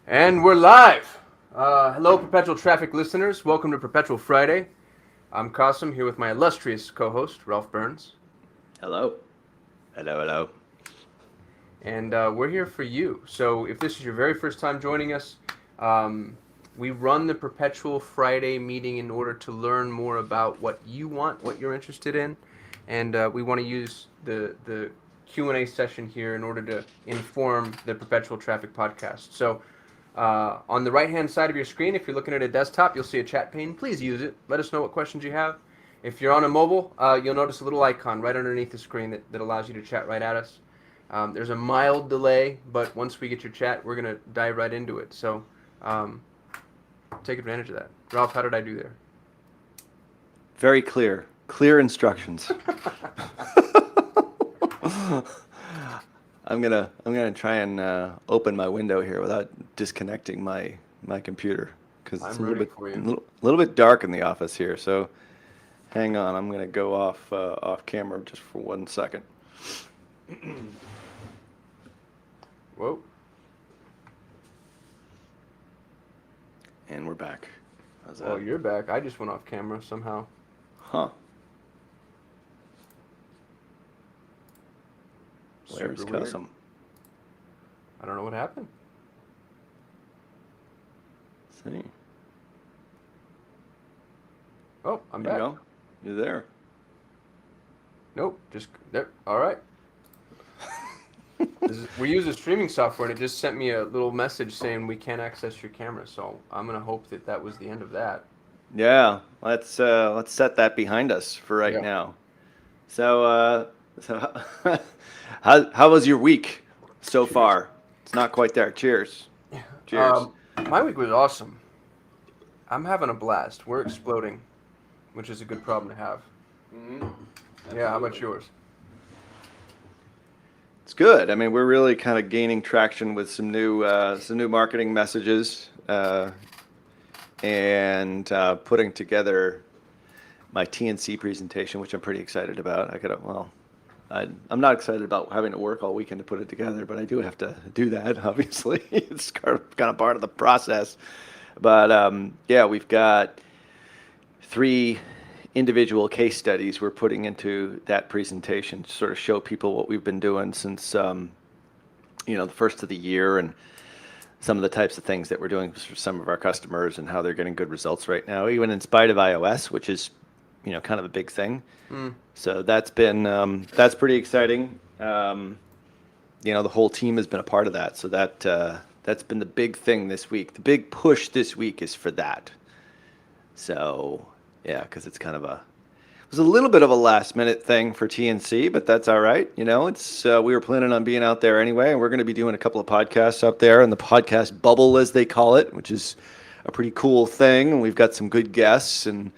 And we're live. Hello, Perpetual Traffic listeners. Welcome to Perpetual Friday. I'm Kasim here with my illustrious co-host, Ralph Burns. Hello. Hello, hello. And we're here for you. So if this is your very first time joining us, um, we run the Perpetual Friday meeting in order to learn more about what you want, what you're interested in. And we want to use the Q&A session here in order to inform the Perpetual Traffic podcast. So on the right-hand side of your screen, if you're looking at a desktop, you'll see a chat pane. Please use it. Let us know what questions you have. If you're on a mobile, you'll notice a little icon right underneath the screen that allows you to chat right at us. There's a mild delay, but once we get your chat, we're going to dive right into it. So um, take advantage of that. Ralph, how did I do there? Very clear. Clear instructions. I'm gonna try and open my window here without disconnecting my computer because it's I'm rooting for you. little bit dark in the office here. So hang on, I'm gonna go off camera just for 1 second. Whoa. And we're back. How's that? Oh, you're back. I just went off camera somehow. Huh. Where's Super weird. Kasim? I don't know what happened. See. Oh, I'm There you back. go. You're there. Nope, just there. All right. We use a streaming software, and it just sent me a little message saying we can't access your camera. So I'm gonna hope that was the end of that. Yeah, let's set that behind us for right Yeah. now. So how was your week so Cheers. far? It's not quite there. Cheers. Cheers. My week was awesome. I'm having a blast. We're exploding, which is a good problem to have. Yeah. How about yours? It's good. I mean, we're really kind of gaining traction with some new marketing messages, and putting together my TNC presentation, which I'm pretty excited about. I'm not excited about having to work all weekend to put it together, but I do have to do that. Obviously, it's kind of part of the process. But yeah, we've got 3 individual case studies we're putting into that presentation to sort of show people what we've been doing since the first of the year, and some of the types of things that we're doing for some of our customers and how they're getting good results right now, even in spite of iOS, which is kind of a big thing. So that's pretty exciting. The whole team has been a part of that. So that's been the big thing this week. The big push this week is for that. So yeah, because it was a little bit of a last minute thing for TNC, but that's all right. We were planning on being out there anyway, and we're going to be doing a couple of podcasts up there in the podcast bubble, as they call it, which is a pretty cool thing. And we've got some good guests, and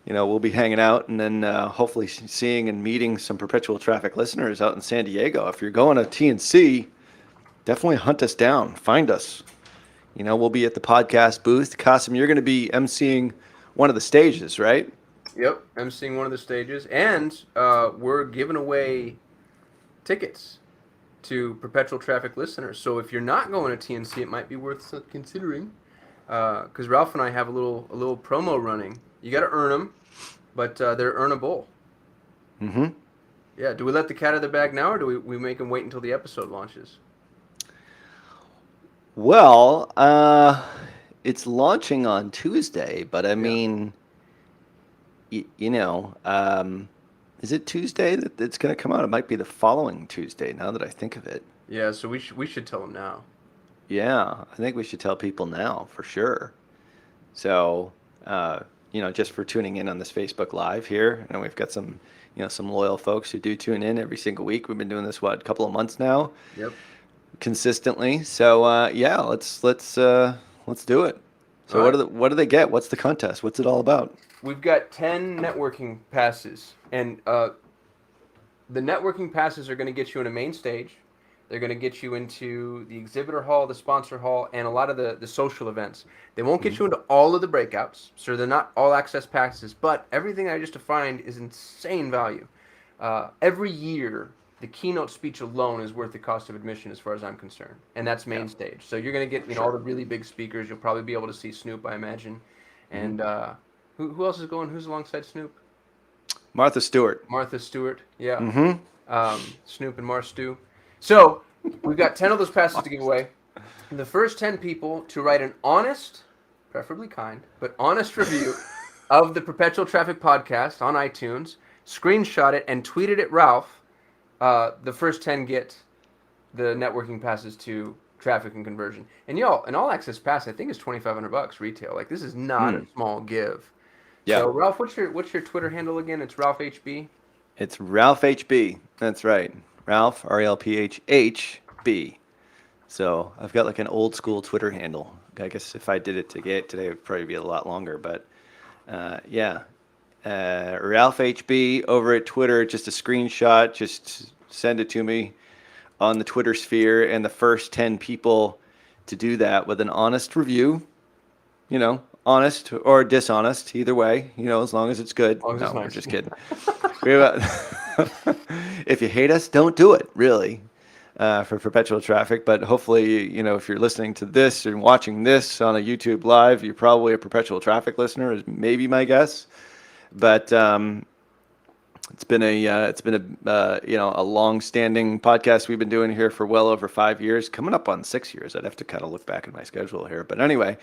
we'll be hanging out, and then hopefully seeing and meeting some Perpetual Traffic listeners out in San Diego. If you're going to TNC, definitely hunt us down, find us. We'll be at the podcast booth. Kasim, you're going to be emceeing one of the stages, right? Yep, I'm seeing one of the stages, and we're giving away tickets to Perpetual Traffic listeners. So if you're not going to TNC, it might be worth considering. Because Ralph and I have a little promo running. You got to earn them, but they're earnable. Mm-hmm. Yeah. Do we let the cat out of the bag now, or do we make them wait until the episode launches? Well, it's launching on Tuesday, but I Yeah. mean, is it Tuesday that it's going to come out? It might be the following Tuesday, now that I think of it. Yeah. So we should tell them now. Yeah, I think we should tell people now for sure. So, just for tuning in on this Facebook Live here, and we've got some loyal folks who do tune in every single week. We've been doing this, a couple of months now, Yep. consistently. So, yeah, let's do it. So, All right. what do they get? What's the contest? What's it all about? We've got 10 networking passes, and the networking passes are going to get you in a main stage. They're going to get you into the exhibitor hall, the sponsor hall, and a lot of the social events. They won't get you into all of the breakouts, so they're not all access passes, but everything I just defined is insane value. Every year, the keynote speech alone is worth the cost of admission as far as I'm concerned, and that's main Yeah. stage. So you're going to get all Sure. the really big speakers. You'll probably be able to see Snoop, I imagine, Hmm. and who else is going? Who's alongside Snoop? Martha Stewart. Martha Stewart. Yeah, Mm-hmm. Snoop and Mar Stew. So we've got 10 of those passes to give away. The first 10 people to write an honest, preferably kind, but honest review of the Perpetual Traffic podcast on iTunes, screenshot it, and tweet it at Ralph. The first 10 get the networking passes to traffic and conversion. And y'all, an all access pass I think is $2,500 retail. Like, this is not a small give. Yeah. So Ralph, what's your Twitter handle again? It's Ralph HB. It's Ralph HB. That's right. Ralph, RalphHB. So I've got like an old school Twitter handle. I guess if I did it today, it would probably be a lot longer. But yeah, Ralph HB over at Twitter. Just a screenshot. Just send it to me on the Twitter sphere. And the first 10 people to do that with an honest review, honest or dishonest, either way, as long as it's good. As long as No, it's we're nice. just kidding. If you hate us, don't do it, really, for Perpetual Traffic. But hopefully, if you're listening to this and watching this on a YouTube live, you're probably a Perpetual Traffic listener, is maybe my guess. But it's been a long-standing podcast we've been doing here for well over 5 years, coming up on 6 years. I'd have to kind of look back at my schedule here, but anyway,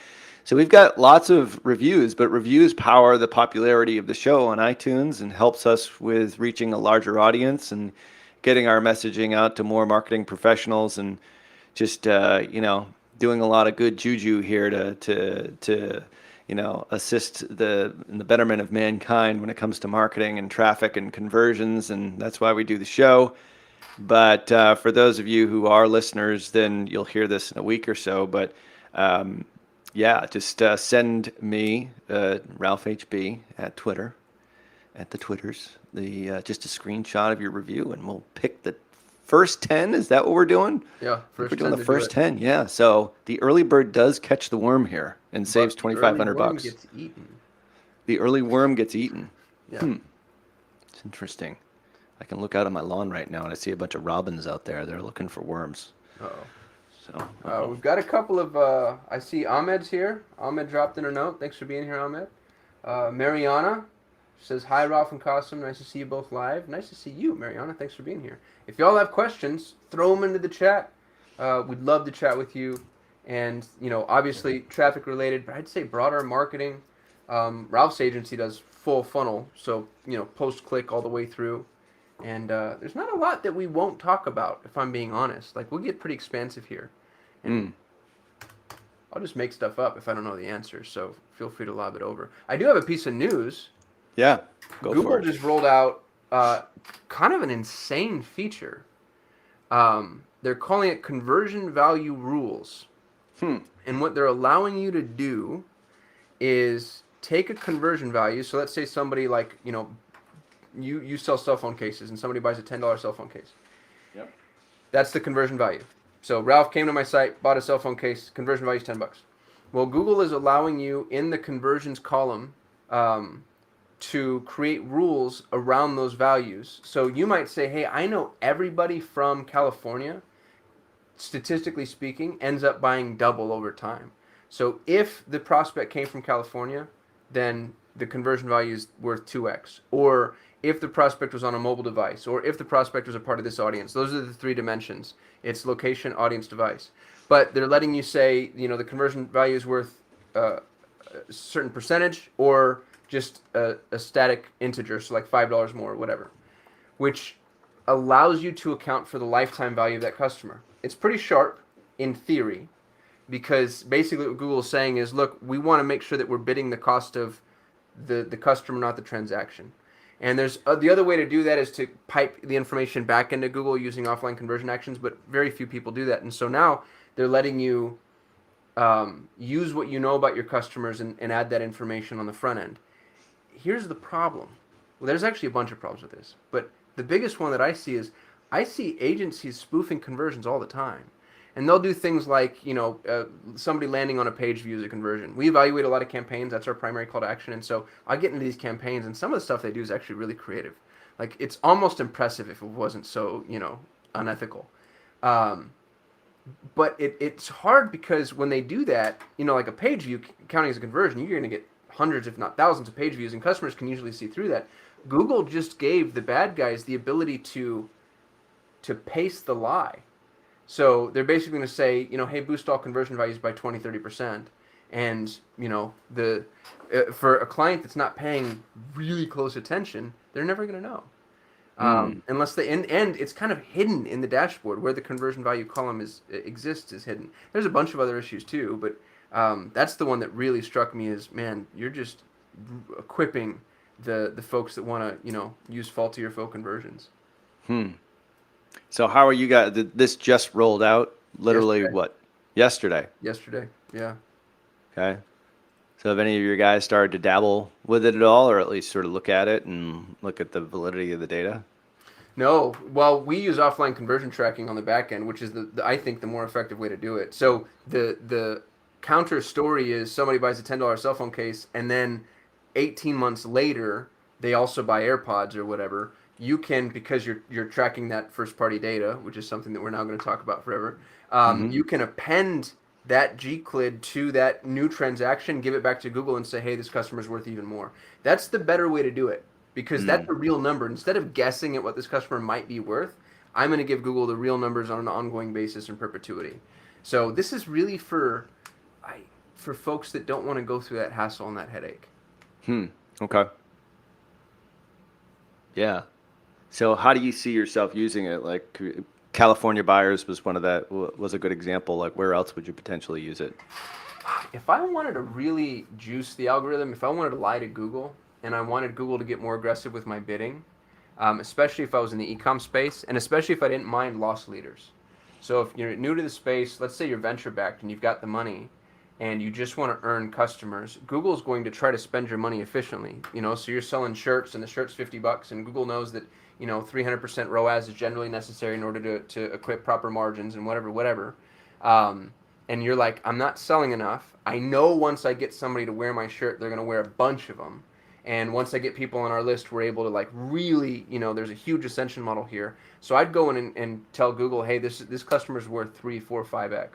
so we've got lots of reviews, but reviews power the popularity of the show on iTunes and helps us with reaching a larger audience and getting our messaging out to more marketing professionals and just doing a lot of good juju here to assist in the betterment of mankind when it comes to marketing and traffic and conversions, and that's why we do the show. But for those of you who are listeners, then you'll hear this in a week or so. But just send me Ralph HB at Twitter, at the Twitters, just a screenshot of your review, and we'll pick the first 10. Is that what we're doing? Yeah, We're doing the first 10. Yeah. So the early bird does catch the worm here and saves $2,500. Gets eaten. The early worm gets eaten. Yeah. It's interesting. I can look out on my lawn right now and I see a bunch of robins out there. They're looking for worms. Uh-oh. So We've got a couple of, I see Ahmed's here. Ahmed dropped in a note. Thanks for being here, Ahmed. Mariana says, hi, Ralph and Kasim. Nice to see you both live. Nice to see you, Mariana. Thanks for being here. If y'all have questions, throw them into the chat. We'd love to chat with you. And, obviously traffic related, but I'd say broader marketing. Ralph's agency does full funnel. So, post-click all the way through. And there's not a lot that we won't talk about, if I'm being honest. Like, we'll get pretty expansive here. And I'll just make stuff up if I don't know the answer, so feel free to lob it over. I do have a piece of news. Yeah, go Google for it. just rolled out kind of an insane feature. They're calling it conversion value rules. And what they're allowing you to do is take a conversion value. So let's say somebody like, you sell cell phone cases and somebody buys a $10 cell phone case. Yep. That's the conversion value. So Ralph came to my site, bought a cell phone case, conversion value is $10. Well, Google is allowing you in the conversions column to create rules around those values. So you might say, hey, I know everybody from California, statistically speaking, ends up buying double over time. So if the prospect came from California, then the conversion value is worth 2x. Or if the prospect was on a mobile device, or if the prospect was a part of this audience. Those are the three dimensions. It's location, audience, device. But they're letting you say, the conversion value is worth a certain percentage, or just a static integer, so like $5 more or whatever, which allows you to account for the lifetime value of that customer. It's pretty sharp in theory, because basically what Google is saying is, look, we want to make sure that we're bidding the cost of the customer, not the transaction. And there's the other way to do that is to pipe the information back into Google using offline conversion actions, but very few people do that. And so now they're letting you use what you know about your customers and add that information on the front end. Here's the problem. Well, there's actually a bunch of problems with this, but the biggest one that I see is I see agencies spoofing conversions all the time. And they'll do things like, somebody landing on a page views a conversion. We evaluate a lot of campaigns. That's our primary call to action. And so I get into these campaigns, and some of the stuff they do is actually really creative. Like, it's almost impressive if it wasn't so, unethical. Um, but it's hard because when they do that, like a page view counting as a conversion, you're going to get hundreds, if not thousands, of page views, and customers can usually see through that. Google just gave the bad guys the ability to paste the lie. So they're basically going to say, hey, boost all conversion values by 20, 30%. And, the for a client that's not paying really close attention, they're never going to know. Hmm. Unless they and it's kind of hidden in the dashboard where the conversion value column exists is hidden. There's a bunch of other issues too, but that's the one that really struck me as, man, you're just equipping the folks that want to use faulty or faux conversions. Hmm. So how are you guys? This just rolled out literally Yesterday, what? Yesterday. yesterday, yeah. Okay. So have any of your guys started to dabble with it at all, or at least sort of look at it and look at the validity of the data? No, well, we use offline conversion tracking on the back end, which is I think the more effective way to do it. So the counter story is somebody buys a $10 cell phone case, and then 18 months later they also buy AirPods or whatever. You can, because you're tracking that first party data, which is something that we're now going to talk about forever. Mm-hmm. You can append that GCLID to that new transaction, give it back to Google, and say, hey, this customer's worth even more. That's the better way to do it, because that's Mm. a real number. Instead of guessing at what this customer might be worth, I'm going to give Google the real numbers on an ongoing basis in perpetuity. So this is really for folks that don't want to go through that hassle and that headache. Hmm. Okay. Yeah. So how do you see yourself using it? Like California buyers was one of that was a good example. Like where else would you potentially use it? If I wanted to really juice the algorithm, if I wanted to lie to Google and I wanted Google to get more aggressive with my bidding, especially if I was in the e-com space, and especially if I didn't mind loss leaders. So if you're new to the space, let's say you're venture backed and you've got the money and you just want to earn customers, Google's going to try to spend your money efficiently. So you're selling shirts and the shirt's $50 and Google knows that, 300% ROAS is generally necessary in order to equip proper margins and whatever. Um, and you're like, I'm not selling enough. I know once I get somebody to wear my shirt, they're going to wear a bunch of them. And once I get people on our list, we're able to like really, there's a huge ascension model here. So I'd go in and tell Google, hey, this customer's worth 3, 4, 5x,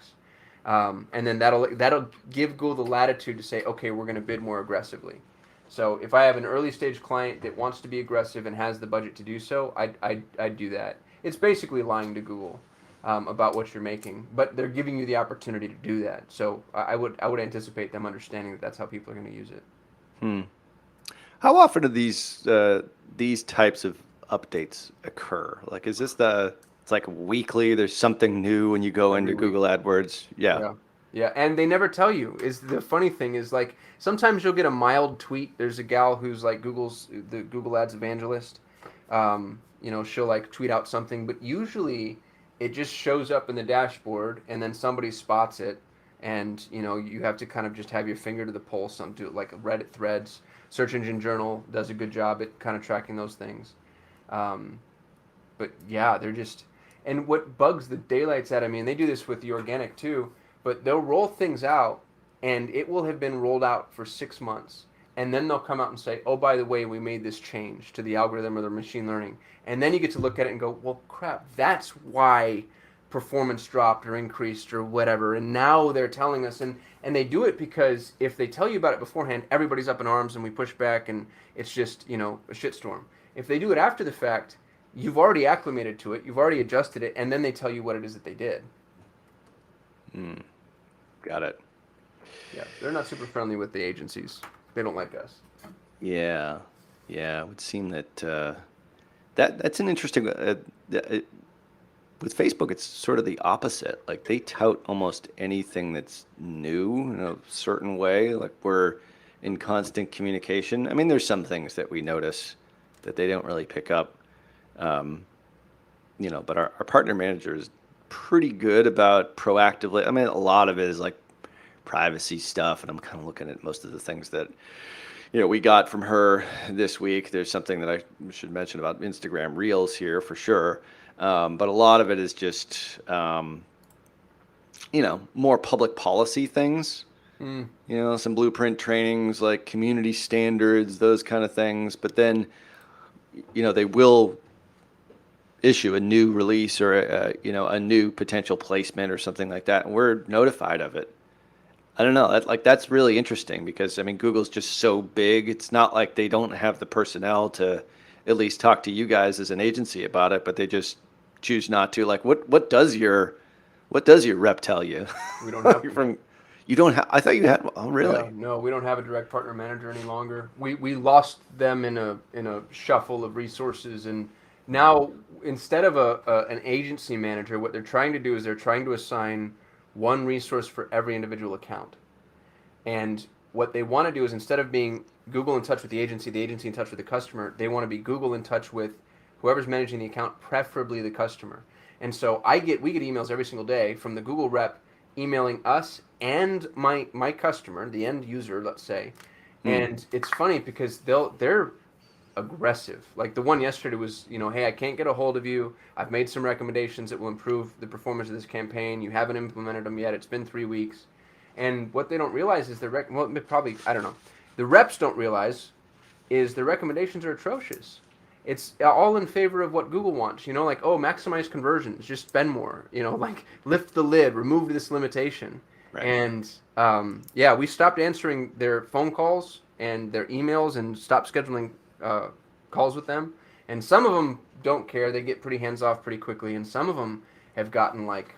and then that'll give Google the latitude to say, okay, we're going to bid more aggressively. So if I have an early stage client that wants to be aggressive and has the budget to do so, I'd do that. It's basically lying to Google about what you're making, but they're giving you the opportunity to do that. So I would anticipate them understanding that that's how people are going to use it. Hmm. How often do these types of updates occur? Like, is this it's like weekly, there's something new when you go Every into week. Google AdWords? Yeah. Yeah. Yeah, and they never tell you. Is the funny thing is, like, sometimes you'll get a mild tweet. There's a gal who's like the Google Ads evangelist. She'll like tweet out something, but usually it just shows up in the dashboard and then somebody spots it, and you have to kind of just have your finger to the pulse. Some do it like Reddit threads. Search Engine Journal does a good job at kind of tracking those things. Um, but yeah, they're just, and what bugs the daylights out of me, and they do this with the organic too, but they'll roll things out and it will have been rolled out for 6 months. And then they'll come out and say, oh, by the way, we made this change to the algorithm or the machine learning. And then you get to look at it and go, well, crap, that's why performance dropped or increased or whatever. And now they're telling us, and they do it because if they tell you about it beforehand, everybody's up in arms and we push back and it's just, a shitstorm. If they do it after the fact, you've already acclimated to it, you've already adjusted it, and then they tell you what it is that they did. Hmm. Got it. Yeah, they're not super friendly with the agencies. They don't like us. Yeah. Yeah. It would seem that that's an interesting. With Facebook, it's sort of the opposite. Like they tout almost anything that's new in a certain way. Like we're in constant communication. I mean, there's some things that we notice that they don't really pick up. Um, but our partner manager is pretty good about proactively. I mean, a lot of it is like privacy stuff, and I'm kind of looking at most of the things that we got from her this week. There's something that I should mention about Instagram Reels here for sure, but a lot of it is just more public policy things. Mm. Some blueprint trainings like community standards, those kind of things. But then they will issue a new release or a new potential placement or something like that, and we're notified of it. I don't know. That's really interesting because I mean Google's just so big. It's not like they don't have the personnel to at least talk to you guys as an agency about it, but they just choose not to. Like what does your rep tell you? We don't have You're one. from you don't have. I thought you had. Oh, Yeah, really? no, we don't have a direct partner manager any longer. We lost them in a shuffle of resources, and now instead of an agency manager, what they're trying to do is they're trying to assign one resource for every individual account. And what they want to do is instead of being Google in touch with the agency in touch with the customer, they want to be Google in touch with whoever's managing the account, preferably the customer. And so we get emails every single day from the Google rep emailing us and my customer, the end user, let's say. Hmm. And it's funny because they're aggressive. Like the one yesterday was, hey, I can't get a hold of you. I've made some recommendations that will improve the performance of this campaign. You haven't implemented them yet. It's been 3 weeks. And what they don't realize is probably, I don't know. The reps don't realize is the recommendations are atrocious. It's all in favor of what Google wants, like, oh, maximize conversions, just spend more, like lift the lid, remove this limitation. Right. And yeah, we stopped answering their phone calls and their emails and stopped scheduling calls with them. And some of them don't care; they get pretty hands off pretty quickly. And some of them have gotten like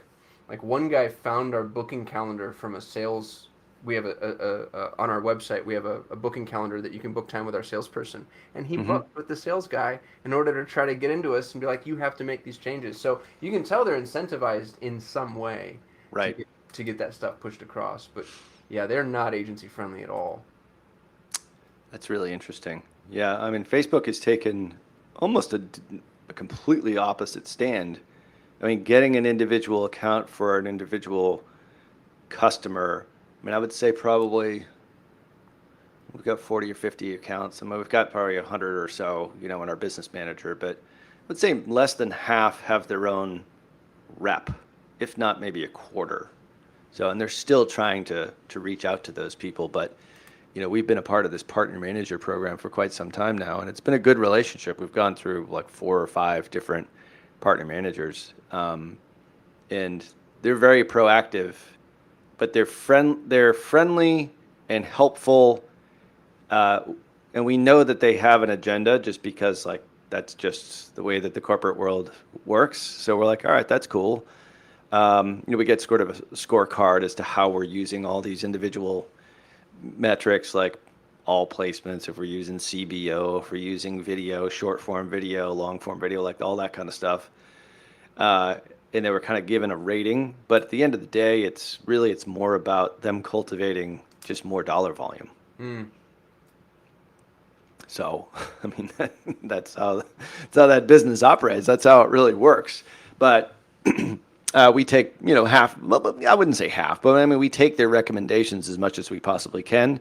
one guy found our booking calendar from a sales. We have on our website we have a booking calendar that you can book time with our salesperson, and he Hmm. booked with the sales guy in order to try to get into us and be like, you have to make these changes. So you can tell they're incentivized in some way to Right. get that stuff pushed across. But yeah, they're not agency friendly at all. That's really interesting. Yeah, I mean, Facebook has taken almost a completely opposite stand. I mean, getting an individual account for an individual customer, I mean, I would say probably we've got 40 or 50 accounts. I mean, we've got probably 100 or so, in our business manager, but I would say less than half have their own rep, if not maybe a quarter. So, and they're still trying to reach out to those people, but we've been a part of this partner manager program for quite some time now, and it's been a good relationship. We've gone through like 4 or 5 different partner managers, and they're very proactive, but they're friendly and helpful, uh, and we know that they have an agenda just because like that's just the way that the corporate world works. So we're like, all right, that's cool. We get sort of a scorecard as to how we're using all these individual metrics like all placements, if we're using CBO, if we're using video, short form video, long form video, like all that kind of stuff. And they were kind of given a rating, but at the end of the day, it's more about them cultivating just more dollar volume. Mm. So, I mean, that's how that business operates. That's how it really works. But we take, half, well, I wouldn't say half, but I mean, we take their recommendations as much as we possibly can.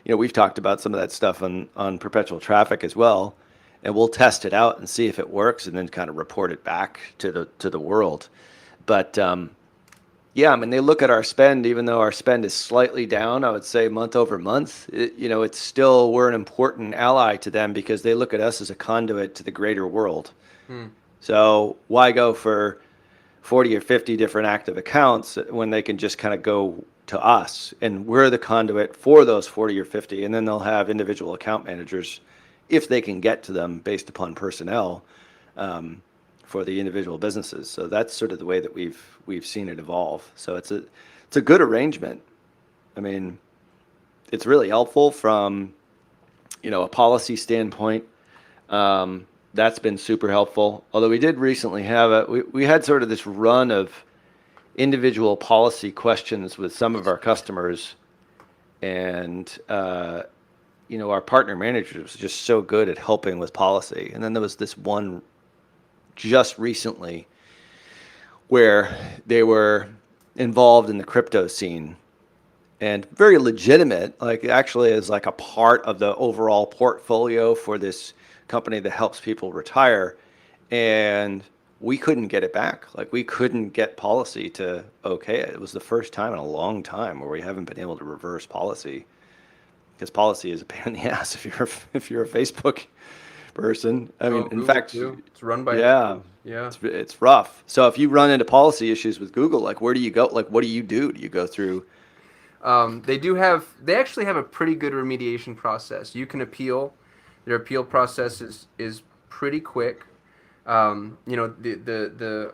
We've talked about some of that stuff on Perpetual Traffic as well, and we'll test it out and see if it works and then kind of report it back to the world. But yeah, I mean, they look at our spend, even though our spend is slightly down, I would say month over month, it's still, we're an important ally to them because they look at us as a conduit to the greater world. Mm. So why go for 40 or 50 different active accounts when they can just kind of go to us and we're the conduit for those 40 or 50, and then they'll have individual account managers if they can get to them based upon personnel, for the individual businesses. So that's sort of the way that we've seen it evolve. So it's a good arrangement. I mean, it's really helpful from a policy standpoint. That's been super helpful. Although we did recently have we had sort of this run of individual policy questions with some of our customers, and our partner manager was just so good at helping with policy. And then there was this one just recently where they were involved in the crypto scene and very legitimate, like actually as like a part of the overall portfolio for this company that helps people retire. And we couldn't get it back. Like we couldn't get policy to okay it. It was the first time in a long time where we haven't been able to reverse policy, because policy is a pain in the ass if you're a Facebook person. I Oh, mean, in Google fact, too. It's run by yeah, attorneys. Yeah. it's rough. So if you run into policy issues with Google, like where do you go? Like what do you do? Do you go through? They actually have a pretty good remediation process. You can appeal. Their appeal process is pretty quick. The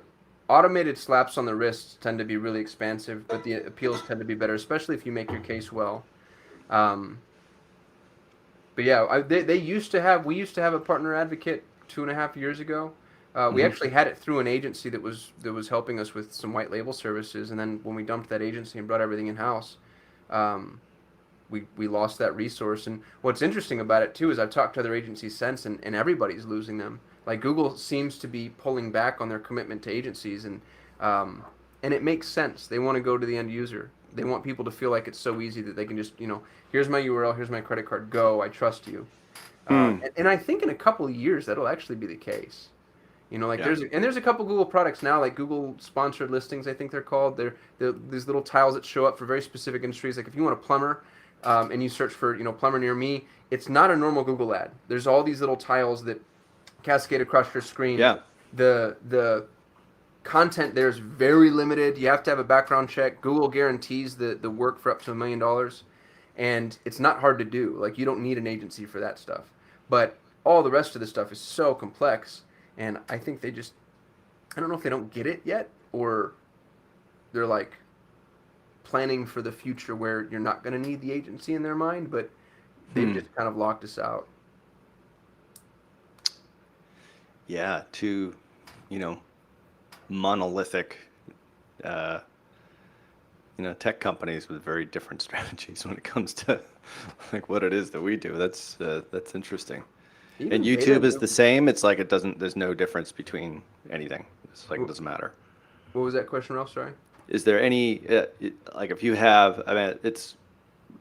automated slaps on the wrists tend to be really expansive, but the appeals tend to be better, especially if you make your case well. Um, but yeah, we used to have a partner advocate 2.5 years ago. We Mhm. actually had it through an agency that was helping us with some white label services, and then when we dumped that agency and brought everything in house, um, we lost that resource. And what's interesting about it too is I've talked to other agencies since, and everybody's losing them. Like Google seems to be pulling back on their commitment to agencies, um, and it makes sense. They want to go to the end user. They want people to feel like it's so easy that they can just, here's my URL, here's my credit card, go, I trust you. Hmm. And I think in a couple of years that'll actually be the case. Like Yeah. there's a couple Google products now, like Google sponsored listings, I think they're called. They're these little tiles that show up for very specific industries. Like if you want a plumber, and you search for plumber near me, it's not a normal Google ad. There's all these little tiles that cascade across your screen. Yeah. The content there is very limited. You have to have a background check. Google guarantees the work for up to $1 million, and it's not hard to do. Like you don't need an agency for that stuff, but all the rest of the stuff is so complex, and I think I don't know if they don't get it yet, or they're like planning for the future where you're not going to need the agency in their mind, but they've Hmm. just kind of locked us out. Yeah. Two, you know, monolithic, uh, tech companies with very different strategies when it comes to like what it is that we do. That's interesting. And Even YouTube is data. the same. It's like it doesn't. There's no difference between anything. It's like it doesn't matter. What was that question, Ralph? Sorry. Is there any like if you have? I mean,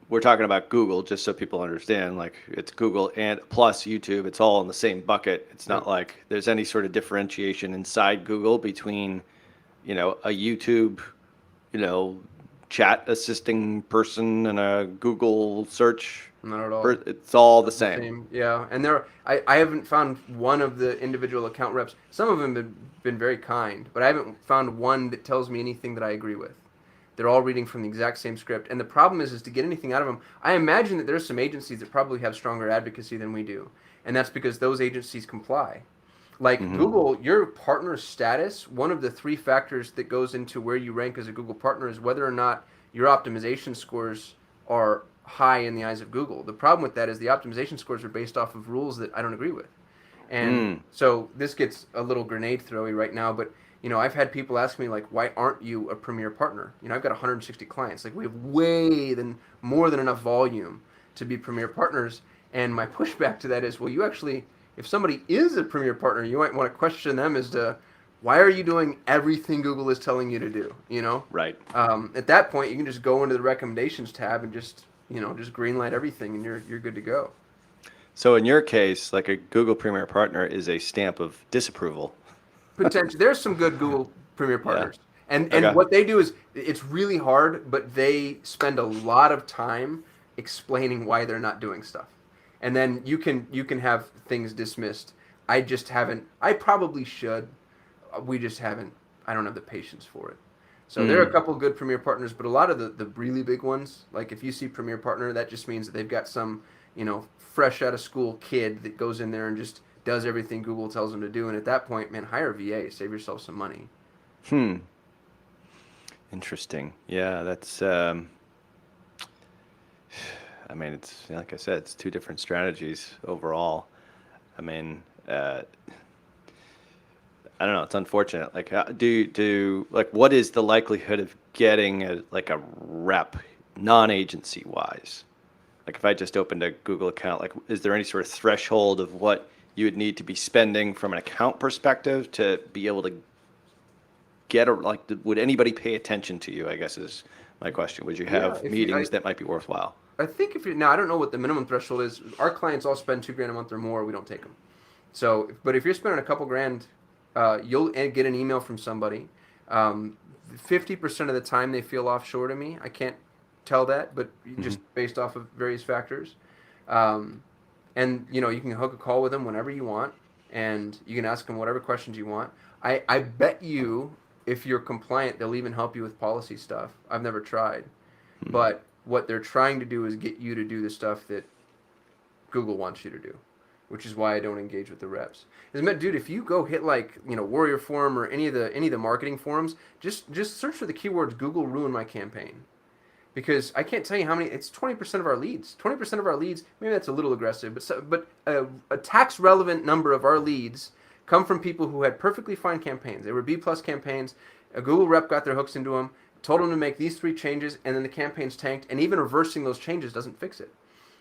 we're talking about Google just so people understand. Like it's Google and plus YouTube. It's all in the same bucket. It's Yep. not like there's any sort of differentiation inside Google between, a YouTube, you know, chat assisting person and a Google search. Not at all. It's all the Not the same. same. Yeah, and I haven't found one of the individual account reps. Some of them have been very kind, but I haven't found one that tells me anything that I agree with. They're all reading from the exact same script, and the problem is to get anything out of them. I imagine that there's some agencies that probably have stronger advocacy than we do, and that's because those agencies comply. Like Hmm. Google, your partner status, one of the three factors that goes into where you rank as a Google partner is whether or not your optimization scores are high in the eyes of Google. The problem with that is the optimization scores are based off of rules that I don't agree with. And Mm. so this gets a little grenade throwy right now, but I've had people ask me like, why aren't you a premier partner? I've got 160 clients. Like we have more than enough volume to be premier partners. And my pushback to that is, well, you actually, if somebody is a premier partner, you might want to question them as to why are you doing everything Google is telling you to do? Right. At that point, you can just go into the recommendations tab and just greenlight everything, and you're good to go. So in your case, like a Google Premier Partner is a stamp of disapproval. Potentially, there's some good Google Premier Yeah. partners, and Okay. what they do is it's really hard, but they spend a lot of time explaining why they're not doing stuff, and then you can have things dismissed. I just haven't. I probably should. We just haven't. I don't have the patience for it. So there are a Mm. couple good Premier partners, but a lot of the really big ones, like if you see Premier partner, that just means that they've got some fresh out of school kid that goes in there and just does everything Google tells them to do. And at that point, man, hire a VA, save yourself some money. Hmm. Interesting. Yeah, that's. I mean, it's like I said, it's two different strategies overall. I mean, I don't know. It's unfortunate. Like, like what is the likelihood of getting like a rep, non-agency wise? Like, if I just opened a Google account, like, is there any sort of threshold of what you would need to be spending from an account perspective to be able to like, would anybody pay attention to you? I guess is my question. Would you Yeah, have if meetings that might be worthwhile? I think if you now I don't know what the minimum threshold is. Our clients all spend $2,000 a month or more. We don't take them. So, but if you're spending a couple grand, you'll get an email from somebody. 50% of the time they feel offshore to me. I can't tell that, but Hmm. just based off of various factors. Um, and you can hook a call with them whenever you want, and you can ask them whatever questions you want. I bet you if you're compliant, they'll even help you with policy stuff. I've never tried, Hmm. but what they're trying to do is get you to do the stuff that Google wants you to do, which is why I don't engage with the reps. As a matter, dude, if you go hit like Warrior Forum or any of the marketing forums, just search for the keywords Google ruined my campaign, because I can't tell you how many. It's 20% of our leads. 20% of our leads. Maybe that's a little aggressive, but a tax relevant number of our leads come from people who had perfectly fine campaigns. They were B plus campaigns. A Google rep got their hooks into them, told them to make these 3 changes, and then the campaigns tanked. And even reversing those changes doesn't fix it.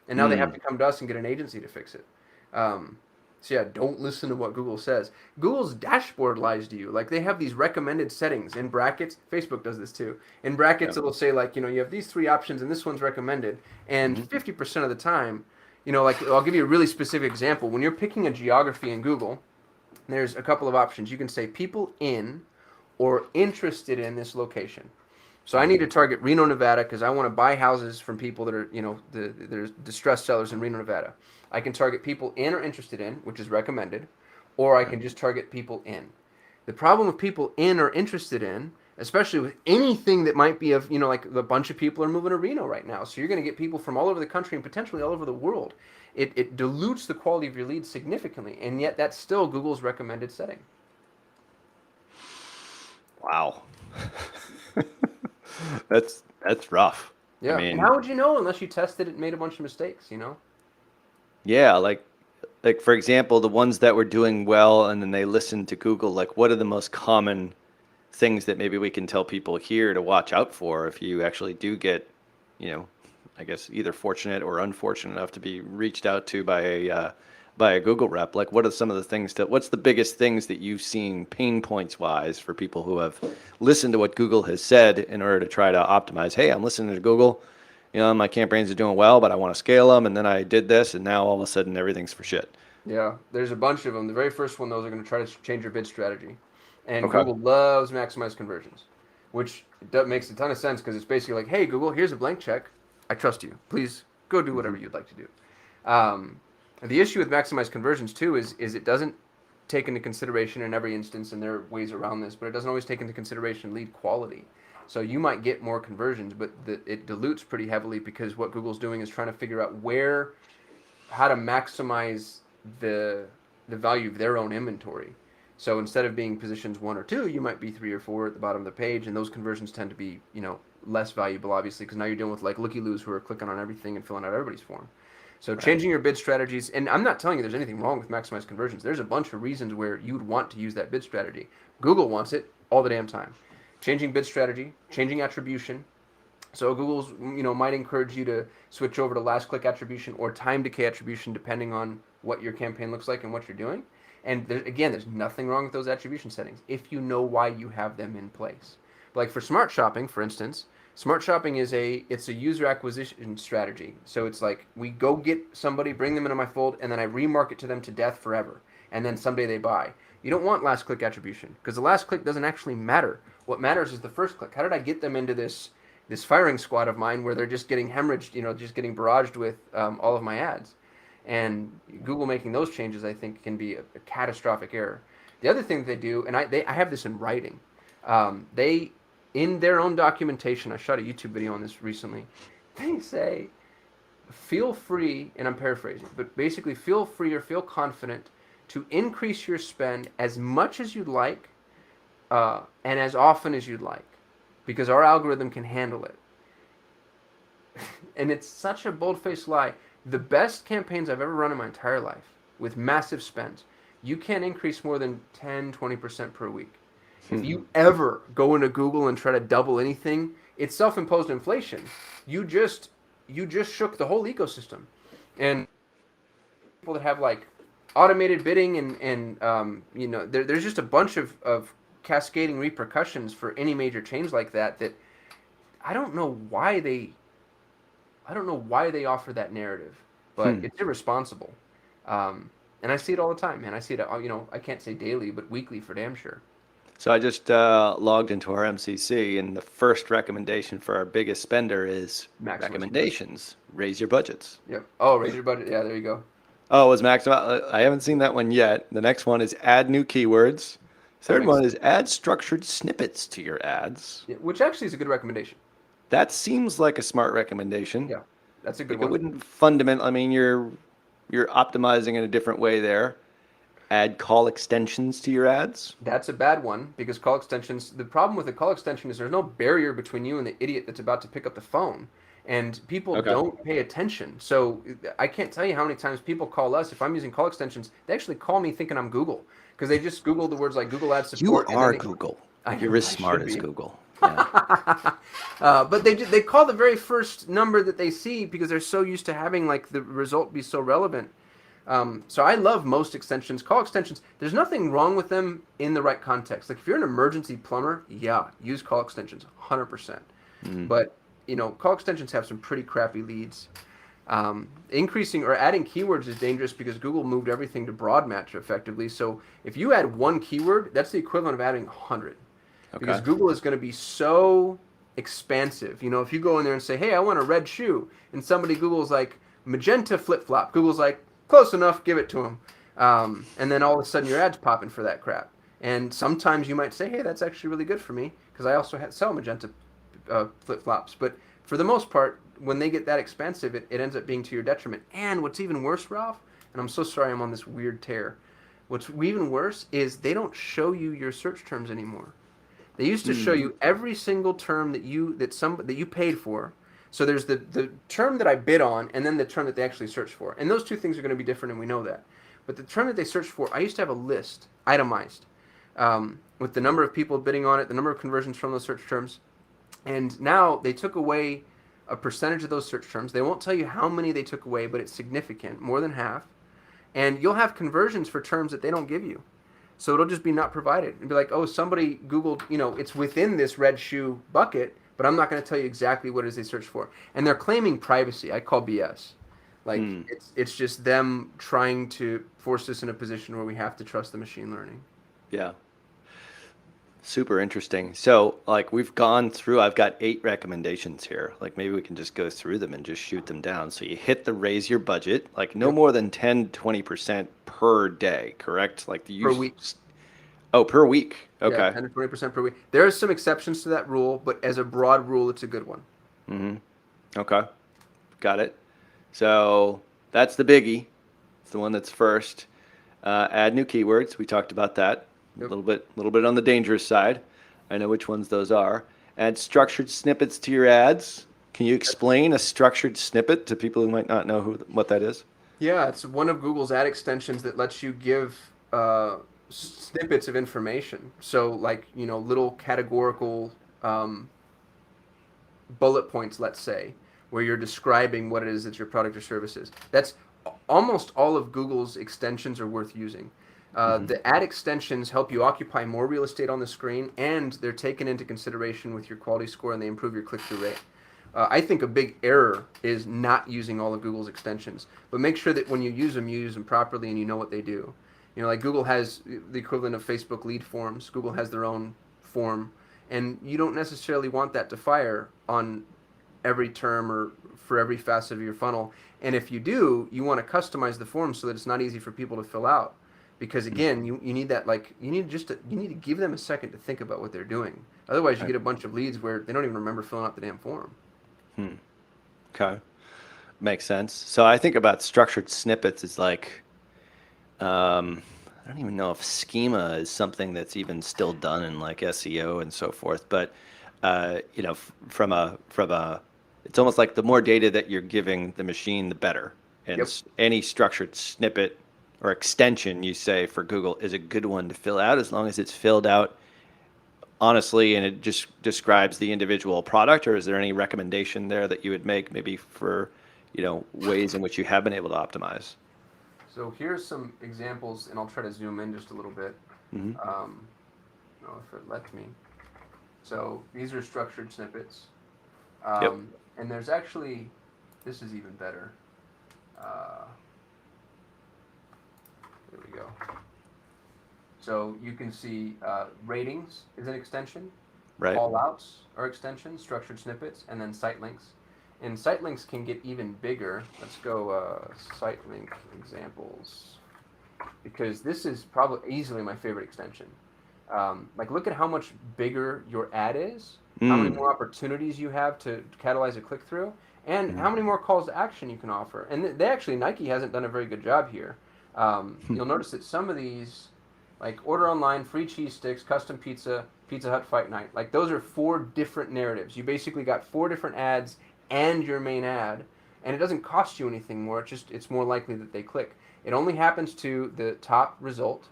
And now they have to come to us and get an agency to fix it. Um, so yeah, don't listen to what Google says. Google's dashboard lies to you. Like they have these recommended settings in brackets. Facebook does this too. In brackets, Yeah. it'll say like you have these 3 options and this one's recommended. And Hmm. 50% of the time, like I'll give you a really specific example. When you're picking a geography in Google, there's a couple of options. You can say people in or interested in this location. So I need to target Reno, Nevada, because I want to buy houses from people that are, they're distressed sellers in Reno, Nevada. I can target people in or interested in, which is recommended, or I Yeah. can just target people in. The problem with people in or interested in, especially with anything that might be of, like a bunch of people are moving to Reno right now. So you're going to get people from all over the country and potentially all over the world. It dilutes the quality of your leads significantly, and yet that's still Google's recommended setting. Wow. That's rough. I Yeah, and mean, how would you know unless you tested it and made a bunch of mistakes? yeah, like for example, the ones that were doing well and then they listened to Google, like what are the most common things that maybe we can tell people here to watch out for if you actually do get, you know, I guess either fortunate or unfortunate enough to be reached out to by a Google rep? Like, what are some of the things what's the biggest things that you've seen pain points wise for people who have listened to what Google has said in order to try to optimize? Hey, I'm listening to Google. My campaigns are doing well, but I want to scale them. And then I did this, and now all of a sudden everything's for shit. Yeah, there's a bunch of them. The very first one, those are going to try to change your bid strategy, and Okay. Google loves maximize conversions, which makes a ton of sense because it's basically like, hey Google, here's a blank check. I trust you. Please go do Hmm. whatever you'd like to do. And the issue with maximize conversions too is it doesn't take into consideration in every instance, and there are ways around this, but it doesn't always take into consideration lead quality. So you might get more conversions, but it dilutes pretty heavily because what Google's doing is trying to figure out how to maximize the value of their own inventory. So instead of being positions 1 or 2, you might be 3 or 4 at the bottom of the page, and those conversions tend to be less valuable, obviously, because now you're dealing with like looky-loos who are clicking on everything and filling out everybody's form. So Right. changing your bid strategies, and I'm not telling you there's anything wrong with maximized conversions. There's a bunch of reasons where you'd want to use that bid strategy. Google wants it all the damn time. Changing bid strategy, changing attribution, so Google's might encourage you to switch over to last click attribution or time decay attribution depending on what your campaign looks like and what you're doing. And there's nothing wrong with those attribution settings if you know why you have them in place. Like for smart shopping, for instance, smart shopping it's a user acquisition strategy. So it's like we go get somebody, bring them into my fold, and then I remarket to them to death forever. And then someday they buy. You don't want last click attribution because the last click doesn't actually matter. What matters is the first click. How did I get them into this firing squad of mine where they're just getting hemorrhaged, just getting barraged with all of my ads. And Google making those changes, I think, can be a catastrophic error. The other thing that they do, and I have this in writing, they, in their own documentation, I shot a YouTube video on this recently, they say, feel free, and I'm paraphrasing, but basically feel free or feel confident to increase your spend as much as you'd like and as often as you'd like because our algorithm can handle it. And it's such a bold-faced lie. The best campaigns I've ever run in my entire life with massive spends, you can't increase more than 10-20% per week. If Hmm. you ever go into Google and try to double anything, it's self-imposed inflation. You just shook the whole ecosystem. And people that have like automated bidding and there's just a bunch of cascading repercussions for any major change like that I don't know why they I don't know why they offer that narrative, but Hmm. it's irresponsible. And I see it all the time, man. I see it, I can't say daily, but weekly for damn sure. So I just logged into our MCC, and the first recommendation for our biggest spender is Maximize conversion. recommendations. Raise your budgets. Yep. Oh, raise your budget. Yeah, there you go. Oh, it was maximum. I haven't seen that one yet. The next one is add new keywords. That Third makes one is add structured snippets to your ads. yeah, which actually is a good recommendation. That seems like a smart recommendation. Yeah, that's a good Like it one. wouldn't fundamental. I mean, you're optimizing in a different way there. Add call extensions to your ads. That's a bad one because call extensions, the problem with a call extension is there's no barrier between you and the idiot that's about to pick up the phone. And people Okay. don't pay attention. So I can't tell you how many times people call us. If I'm using call extensions, they actually call me thinking I'm Google because they just Google the words like Google Ad You Support and then are they, Google. I You're know as I smart should as be. Google. Yeah. But they call the very first number that they see because they're so used to having like the result be so relevant. So I love most extensions. Call extensions, there's nothing wrong with them in the right context. Like if you're an emergency plumber, yeah, use call extensions 100%. Mm. But, call extensions have some pretty crappy leads. Increasing or adding keywords is dangerous because Google moved everything to broad match effectively. So if you add one keyword, that's the equivalent of adding 100 because Okay. Google is going to be so expansive. If you go in there and say, "Hey, I want a red shoe," and somebody Google's like magenta flip flop, Google's like, "Close enough, give it to them," and then all of a sudden your ads popping for that crap. And sometimes you might say, "Hey, that's actually really good for me because I also sell magenta flip flops." But for the most part, when they get that expensive, it ends up being to your detriment. And what's even worse, Ralph, and I'm so sorry I'm on this weird tear. What's even worse is they don't show you your search terms anymore. They used to show Mm. you every single term that you paid for. So there's the term that I bid on, and then the term that they actually searched for. And those two things are going to be different, and we know that. But the term that they searched for, I used to have a list, itemized, with the number of people bidding on it, the number of conversions from those search terms. And now they took away a percentage of those search terms. They won't tell you how many they took away, but it's significant, more than half. And you'll have conversions for terms that they don't give you. So it'll just be not provided. It'll be like, oh, somebody Googled, it's within this red shoe bucket, but I'm not going to tell you exactly what it is they searched for. And they're claiming privacy. I call BS. Like Mm. it's just them trying to force us in a position where we have to trust the machine learning. Yeah. Super interesting. So, like, we've gone through, I've got 8 recommendations here. Like, maybe we can just go through them and just shoot them down. So, you hit the raise your budget, like, no Yep. more than 10 to 20% per day, correct? Like, the Per use. week. Oh, per week. Yeah, Okay. 10 to 20% per week. There are some exceptions to that rule, but as a broad rule, it's a good one. Mm-hmm. Okay. Got it. So, that's the biggie. It's the one that's first. Add new keywords. We talked about that. A Yep. little bit on the dangerous side. I know which ones those are. Add structured snippets to your ads. Can you explain a structured snippet to people who might not know what that is? Yeah, it's one of Google's ad extensions that lets you give snippets of information. So, like, little categorical bullet points, let's say, where you're describing what it is that your product or service is. That's almost all of Google's extensions are worth using. Hmm. The ad extensions help you occupy more real estate on the screen, and they're taken into consideration with your quality score, and they improve your click-through rate. I think a big error is not using all of Google's extensions, but make sure that when you use them properly and you know what they do. Like Google has the equivalent of Facebook lead forms. Google has their own form, and you don't necessarily want that to fire on every term or for every facet of your funnel. And if you do, you want to customize the form so that it's not easy for people to fill out. Because again, you need that you need to give them a second to think about what they're doing. Otherwise, you Right. get a bunch of leads where they don't even remember filling out the damn form. Hmm. Okay. Makes sense. So I think about structured snippets as like, I don't even know if schema is something that's even still done in like SEO and so forth. But from a, it's almost like the more data that you're giving the machine, the better. And Yep. any structured snippet or extension you say for Google is a good one to fill out as long as it's filled out honestly and it just describes the individual product. Or is there any recommendation there that you would make maybe for, ways in which you have been able to optimize? So here's some examples, and I'll try to zoom in just a little bit. Hmm. If it lets me. So these are structured snippets. Yep. And there's actually, this is even better. There we go. So you can see ratings is an extension, Right. call outs are extensions, structured snippets, and then site links. And sitelinks can get even bigger. Let's go sitelink examples, because this is probably easily my favorite extension. Like, look at how much bigger your ad is, how many more opportunities you have to catalyze a click through, and how many more calls to action you can offer. And they actually, Nike hasn't done a very good job here. You'll notice that some of these, like order online, free cheese sticks, custom pizza, Pizza Hut fight night, like those are 4 different narratives. You basically got 4 different ads and your main ad, and it doesn't cost you anything more. It's more likely that they click. It only happens to the top result.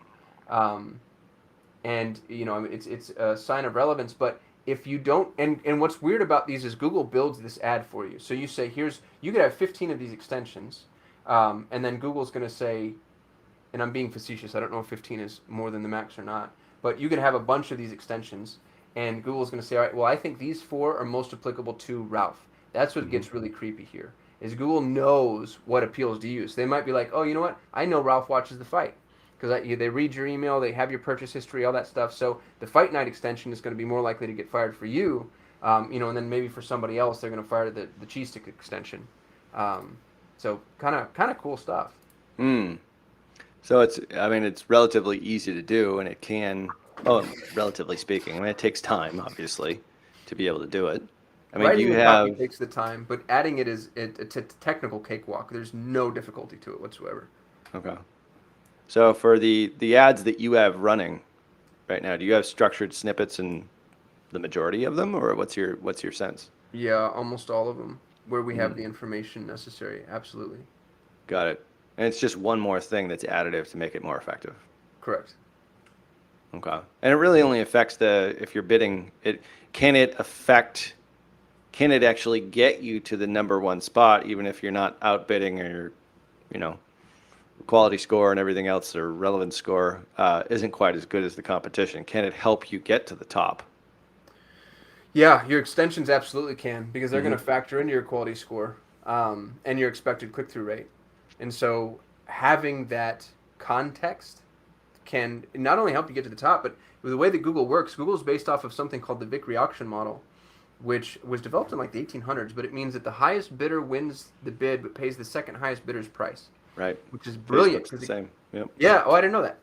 And it's a sign of relevance. But if you don't, and what's weird about these is Google builds this ad for you. So you say, you could have 15 of these extensions, and then Google's going to say, and I'm being facetious, I don't know if 15 is more than the max or not, but you could have a bunch of these extensions, and Google's going to say, all right, well, I think these 4 are most applicable to Ralph. That's what gets really creepy here, is Google knows what appeals to you. So they might be like, oh, you know what, I know Ralph watches the fight, because they read your email, they have your purchase history, all that stuff. So the Fight Night extension is going to be more likely to get fired for you, and then maybe for somebody else they're going to fire the cheese stick extension. So kind of cool stuff. So it's relatively easy to do, and it can, relatively speaking, it takes time, obviously, to be able to do it. Writing the copy takes the time, but adding it is it's a technical cakewalk. There's no difficulty to it whatsoever. Okay. So for the ads that you have running right now, do you have structured snippets in the majority of them, or what's your sense? Yeah, almost all of them, where we have the information necessary. Absolutely. Got it. And it's just one more thing that's additive to make it more effective. Correct. Okay. And it really only affects if you're bidding, can it actually get you to the number 1 spot, even if you're not outbidding, or quality score and everything else, or relevance score isn't quite as good as the competition? Can it help you get to the top? Yeah, your extensions absolutely can, because they're going to factor into your quality score and your expected click-through rate. And so having that context can not only help you get to the top, but the way that Google works, Google's based off of something called the Vickrey auction model, which was developed in like the 1800s, but it means that the highest bidder wins the bid but pays the second highest bidder's price. Right. Which is brilliant. Facebook's the same. Yep. Yeah. Oh, I didn't know that.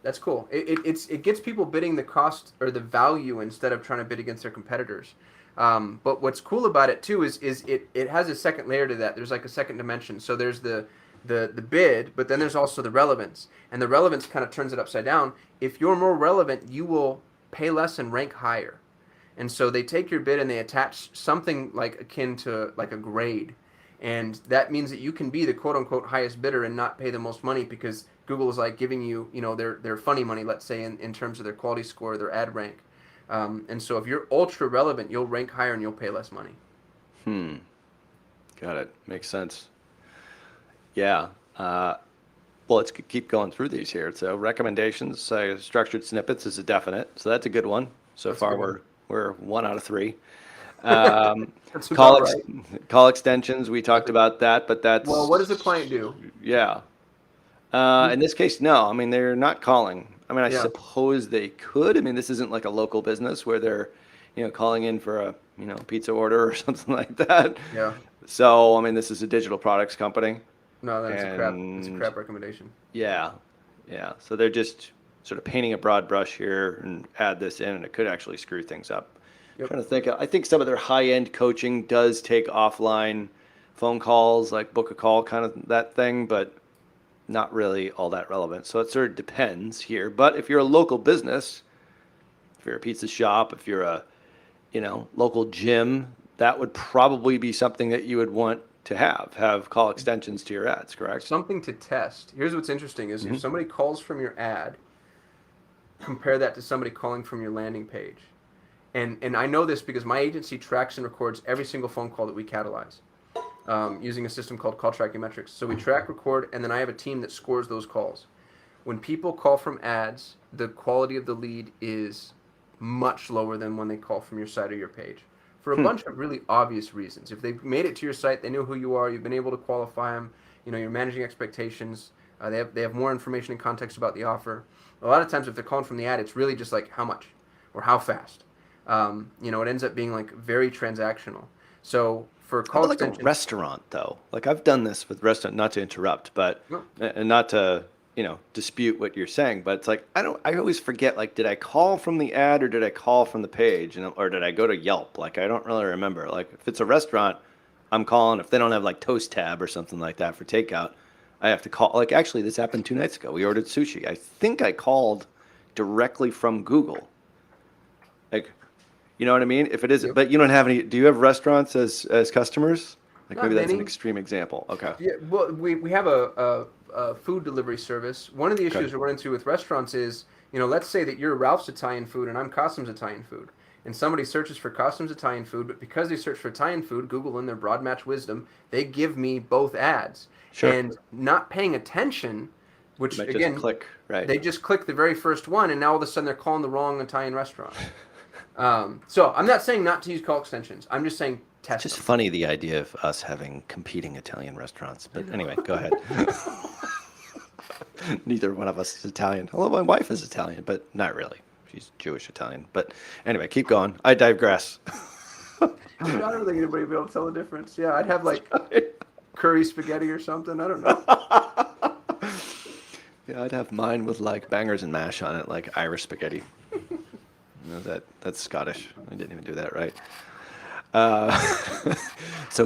That's cool. It gets people bidding the cost or the value instead of trying to bid against their competitors. But what's cool about it too is it has a second layer to that. There's like a second dimension. So there's the bid, but then there's also the relevance, and the relevance kind of turns it upside down. If you're more relevant, you will pay less and rank higher. And so they take your bid and they attach something like akin to like a grade. And that means that you can be the quote unquote highest bidder and not pay the most money, because Google is like giving you, their funny money, let's say, in terms of their quality score, their ad rank. And so if you're ultra relevant, you'll rank higher and you'll pay less money. Got it. Makes sense. Yeah. Well, let's keep going through these here. So recommendations, structured snippets is a definite. So that's a good one. So That's far, good. we're 1 out of 3. That's about right. Call extensions, we talked about that, but that's... Well, what does the client do? Yeah. In this case, no. They're not calling. I Yeah. suppose they could. This isn't like a local business where they're, calling in for a, pizza order or something like that. Yeah. So, this is a digital products company. No, that's a crap recommendation. Yeah. Yeah. So they're just sort of painting a broad brush here and add this in, and it could actually screw things up. Yep. I'm trying to think. I think some of their high-end coaching does take offline phone calls, like book a call kind of that thing, but not really all that relevant. So it sort of depends here. But if you're a local business, if you're a pizza shop, if you're a, local gym, that would probably be something that you would want to have call extensions to your ads, correct? Something to test. Here's what's interesting is if somebody calls from your ad, compare that to somebody calling from your landing page. And I know this because my agency tracks and records every single phone call that we catalyze using a system called Call Tracking Metrics. So we track, record, and then I have a team that scores those calls. When people call from ads, the quality of the lead is much lower than when they call from your site or your page, for a bunch of really obvious reasons. If they've made it to your site, they know who you are, you've been able to qualify them, you're managing expectations, they have more information and context about the offer. A lot of times if they're calling from the ad, it's really just like how much or how fast. It ends up being like very transactional. So for How call about like a extension. restaurant though? Like I've done this with restaurant, not to interrupt, but No, and not to, dispute what you're saying, but it's like I always forget, like, did I call from the ad or did I call from the page, or did I go to Yelp? Like I don't really remember. Like if it's a restaurant, I'm calling. If they don't have like Toast Tab or something like that for takeout, I have to call. Like actually, this happened 2 nights ago. We ordered sushi. I think I called directly from Google. Like, you know what I mean? If it is, yep. but you don't have any. Do you have restaurants as customers? Like Not maybe that's an many. extreme example. Okay. Yeah, well, we have a food delivery service. One of the Okay. issues we run into with restaurants is, let's say that you're Ralph's Italian food and I'm Kasim's Italian food, and somebody searches for Kasim's Italian food, but because they search for Italian food, Google in their broad match wisdom, they give me both ads, Sure. and not paying attention, You which might just again, click, right? they just click the very first one, and now all of a sudden they're calling the wrong Italian restaurant. So I'm not saying not to use call extensions. I'm just saying It's test just them. funny the idea of us having competing Italian restaurants. But anyway, go ahead. Neither one of us is Italian. Although my wife is Italian, but not really. She's Jewish Italian. But anyway, keep going. I digress. I don't think anybody would be able to tell the difference. Yeah, I'd have like curry spaghetti or something. I don't know. Yeah, I'd have mine with like bangers and mash on it, like Irish spaghetti. That's Scottish. I didn't even do that right. Uh, so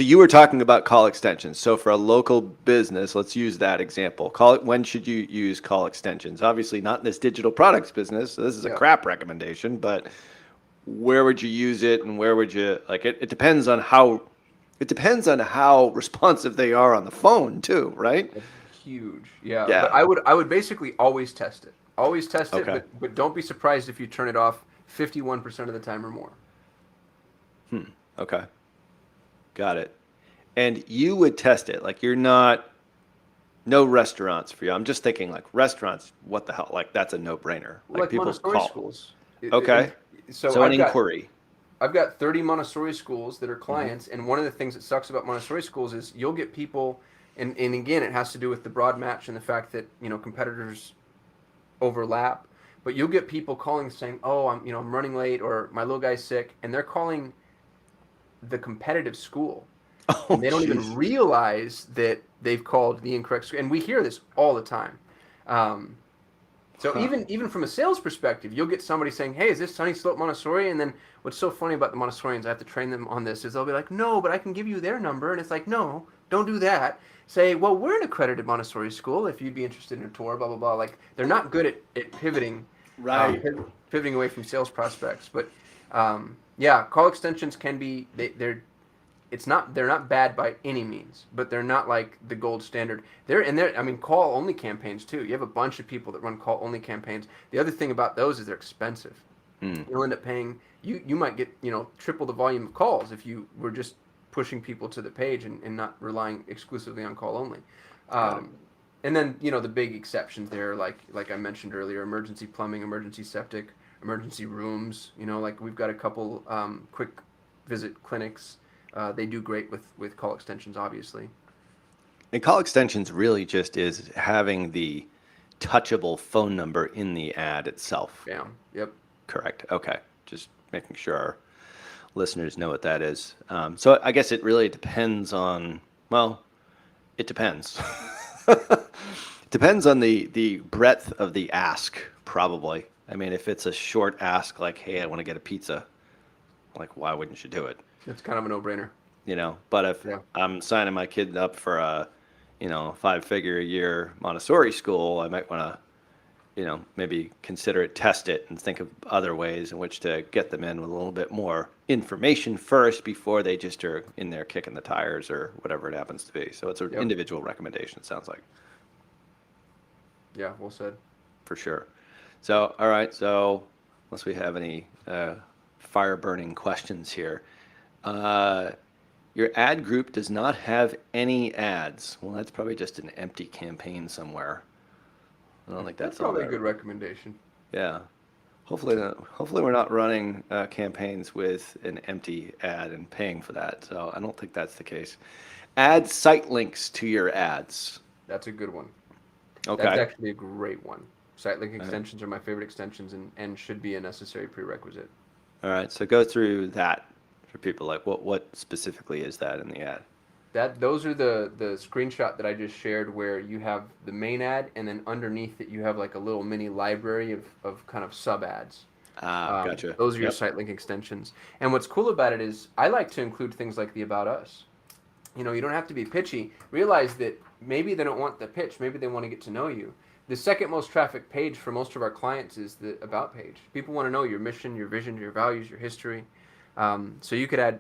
you were talking about call extensions. So for a local business, let's use that example. When should you use call extensions? Obviously not in this digital products business. So this is a Yeah. crap recommendation, but where would you use it and where would you like it? It depends on how responsive they are on the phone too, right? That's huge. Yeah, but Yeah. I would basically always test it. Always test it, Okay. but don't be surprised if you turn it off 51% of the time or more. Okay. Got it. And you would test it. Like no restaurants for you. I'm just thinking like restaurants, what the hell? Like that's a no-brainer. Like Like people Montessori call. schools. Okay. So So an inquiry. I've got 30 Montessori schools that are Hmm. clients, and one of the things that sucks about Montessori schools is you'll get people, and again, it has to do with the broad match and the fact that competitors overlap. But you'll get people calling saying, "Oh, I'm running late," or "My little guy's sick," and they're calling the competitive school, Oh, and they don't even jeez. realize that they've called the incorrect school. And we hear this all the time. Um, so Huh. even from a sales perspective, you'll get somebody saying, "Hey, is this Sunny Slope Montessori?" And then what's so funny about the Montessorians, I have to train them on this, is they'll be like, "No, but I can give you their number," and it's like, "No, don't do that." Say, "Well, we're an accredited Montessori school. If you'd be interested in a tour, blah blah blah." Like they're not good at pivoting, Right. pivoting away from sales prospects. But yeah, call extensions can be they're not bad by any means, but they're not like the gold standard. I mean, call only campaigns too. You have a bunch of people that run call only campaigns. The other thing about those is they're expensive. Hmm. You'll end up paying you might get triple the volume of calls if you were just pushing people to the page and not relying exclusively on call only. Got it. Um, and then the big exceptions there, like I mentioned earlier, emergency plumbing, emergency septic, emergency rooms. Like we've got a couple quick visit clinics. They do great with call extensions, obviously. And call extensions really just is having the touchable phone number in the ad itself. Bam. Yep. Correct. Okay. Just making sure our listeners know what that is. So I guess it really depends on, well, it depends. Depends on the breadth of the ask, probably. I mean, if it's a short ask, like, hey, I want to get a pizza, like, why wouldn't you do it? It's kind of a no-brainer. But if Yeah. I'm signing my kid up for a, 5-figure a year Montessori school, I might want to, maybe consider it, test it, and think of other ways in which to get them in with a little bit more information first before they just are in there kicking the tires or whatever it happens to be. So it's an Yep. individual recommendation, it sounds like, Yeah. Well said. for sure. So, all right. So unless we have any fire burning questions here, your ad group does not have any ads. Well, that's probably just an empty campaign somewhere. I don't think That's that's all probably a that. good recommendation. Yeah. Hopefully we're not running campaigns with an empty ad and paying for that. So I don't think that's the case. Add site links to your ads. That's a good one. That's Okay. actually a great one. Sitelink All right. extensions are my favorite extensions and should be a necessary prerequisite. All right. So go through that for people? Like what specifically is that in the ad? Those are the screenshot that I just shared where you have the main ad and then underneath it you have like a little mini library of kind of sub ads. Ah, gotcha. Those are your Yep. Sitelink extensions. And what's cool about it is I like to include things like the About Us. You know, you don't have to be pitchy. Realize that maybe they don't want the pitch. Maybe they want to get to know you. The second most traffic page for most of our clients is the About page. People want to know your mission, your vision, your values, your history. So you could add,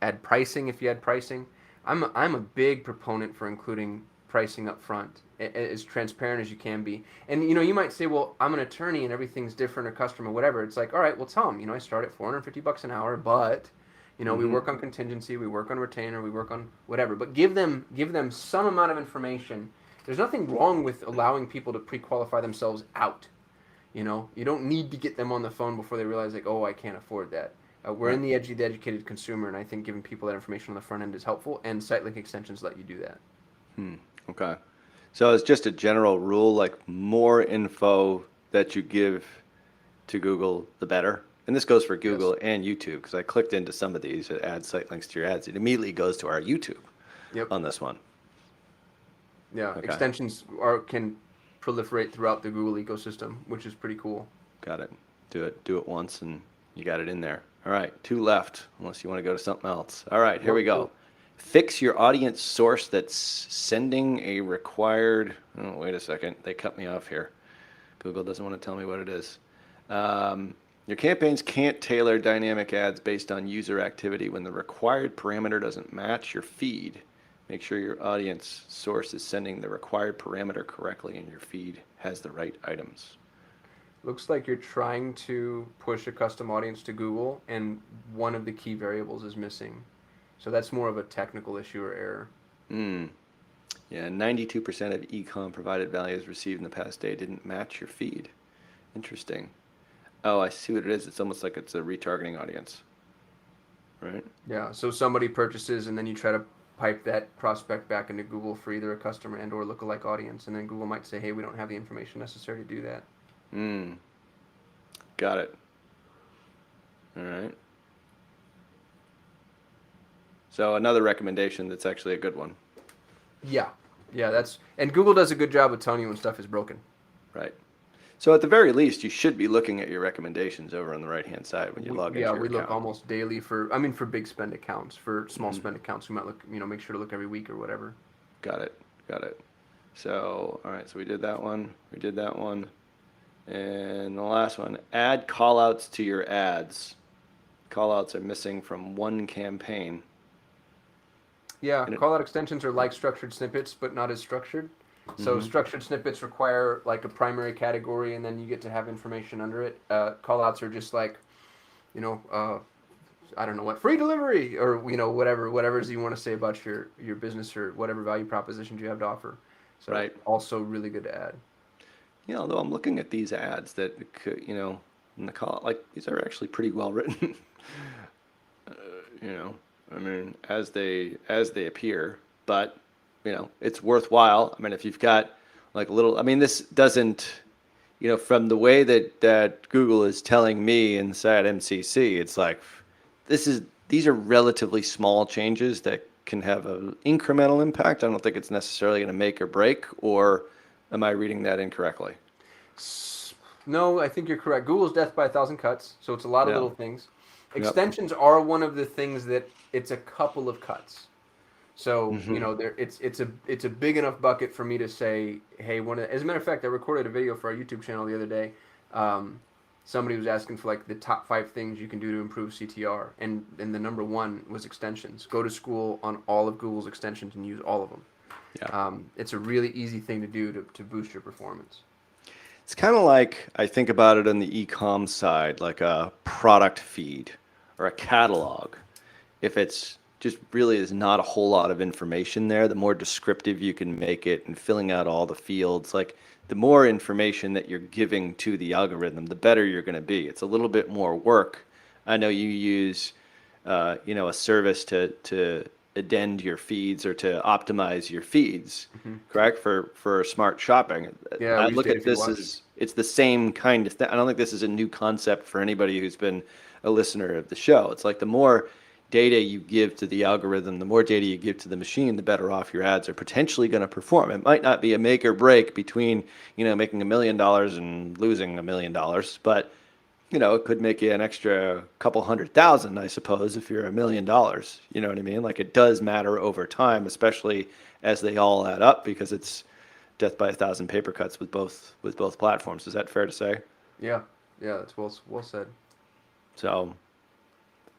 add pricing if you had pricing. I'm a big proponent for including pricing up front, as transparent as you can be. And you might say, well, I'm an attorney and everything's different, or customer, whatever. It's like, all right, well, tell them, I start at $450 an hour, but we work on contingency, we work on retainer, we work on whatever. But give them some amount of information. There's nothing wrong with allowing people to pre-qualify themselves out. You don't need to get them on the phone before they realize like, oh, I can't afford that. We're in the edge of the educated consumer, and I think giving people that information on the front end is helpful, and Sitelink extensions let you do that. Okay. So it's just a general rule, like more info that you give to Google, the better. And this goes for Google and YouTube, because I clicked into some of these, it adds site links to your ads. It immediately goes to our YouTube on this one. Yeah, Okay. extensions can proliferate throughout the Google ecosystem, which is pretty cool. Got it. Do it once, and you got it in there. All right, 2 left, unless you want to go to something else. All right, here we go. Fix your audience source that's sending a required, oh, wait a second, they cut me off here. Google doesn't want to tell me what it is. Your campaigns can't tailor dynamic ads based on user activity when the required parameter doesn't match your feed. Make sure your audience source is sending the required parameter correctly and your feed has the right items. Looks like you're trying to push a custom audience to Google, and one of the key variables is missing. So that's more of a technical issue or error. Yeah, 92% of e-com provided values received in the past day didn't match your feed. Interesting. Oh, I see what it is. It's almost like it's a retargeting audience, right? Yeah, so somebody purchases, and then you try to pipe that prospect back into Google for either a customer and or lookalike audience, and then Google might say, hey, we don't have the information necessary to do that. Got it. All right. So another recommendation that's actually a good one. Yeah, and Google does a good job of telling you when stuff is broken. Right. So at the very least, you should be looking at your recommendations over on the right-hand side when you log into your account. Yeah, we look almost daily for big spend accounts. For small spend accounts, we might look, make sure to look every week or whatever. Got it. So, all right, so we did that one. And the last one, add callouts to your ads. Callouts are missing from one campaign. Yeah, callout extensions are like structured snippets, but not as structured. So structured snippets require like a primary category, and then you get to have information under it. Callouts are just like, I don't know what, free delivery, or whatever you want to say about your business or whatever value propositions you have to offer. So also really good to add. Although I'm looking at these ads that in the call, like these are actually pretty well written. As they appear, but it's worthwhile. If you've got like a little, this doesn't, from the way that Google is telling me inside MCC, it's like these are relatively small changes that can have an incremental impact. I don't think it's necessarily going to make or break, or am I reading that incorrectly? No, I think you're correct. Google's death by 1,000 cuts, so it's a lot of little things. Extensions are one of the things that it's a couple of cuts. So it's a big enough bucket for me to say, hey, as a matter of fact, I recorded a video for our YouTube channel the other day. Somebody was asking for like the top 5 things you can do to improve CTR, and the number 1 was extensions. Go to school on all of Google's extensions and use all of them. Yeah. It's a really easy thing to do to boost your performance. It's kind of like, I think about it on the e-com side, like a product feed or a catalog. If it's just really is not a whole lot of information there, the more descriptive you can make it and filling out all the fields, like the more information that you're giving to the algorithm, the better you're going to be. It's a little bit more work. I know you use, a service to addend your feeds or to optimize your feeds, correct? For smart shopping. Yeah, I look at this as it's the same kind of thing. I don't think this is a new concept for anybody who's been a listener of the show. It's like the more data you give to the algorithm, the more data you give to the machine, the better off your ads are potentially going to perform. It might not be a make or break between, making $1 million and losing $1 million, but it could make you an extra couple 100,000, I suppose, if you're $1 million. You know what I mean? Like, it does matter over time, especially as they all add up, because it's death by a thousand paper cuts with both platforms. Is that fair to say? Yeah, yeah, that's well said. So,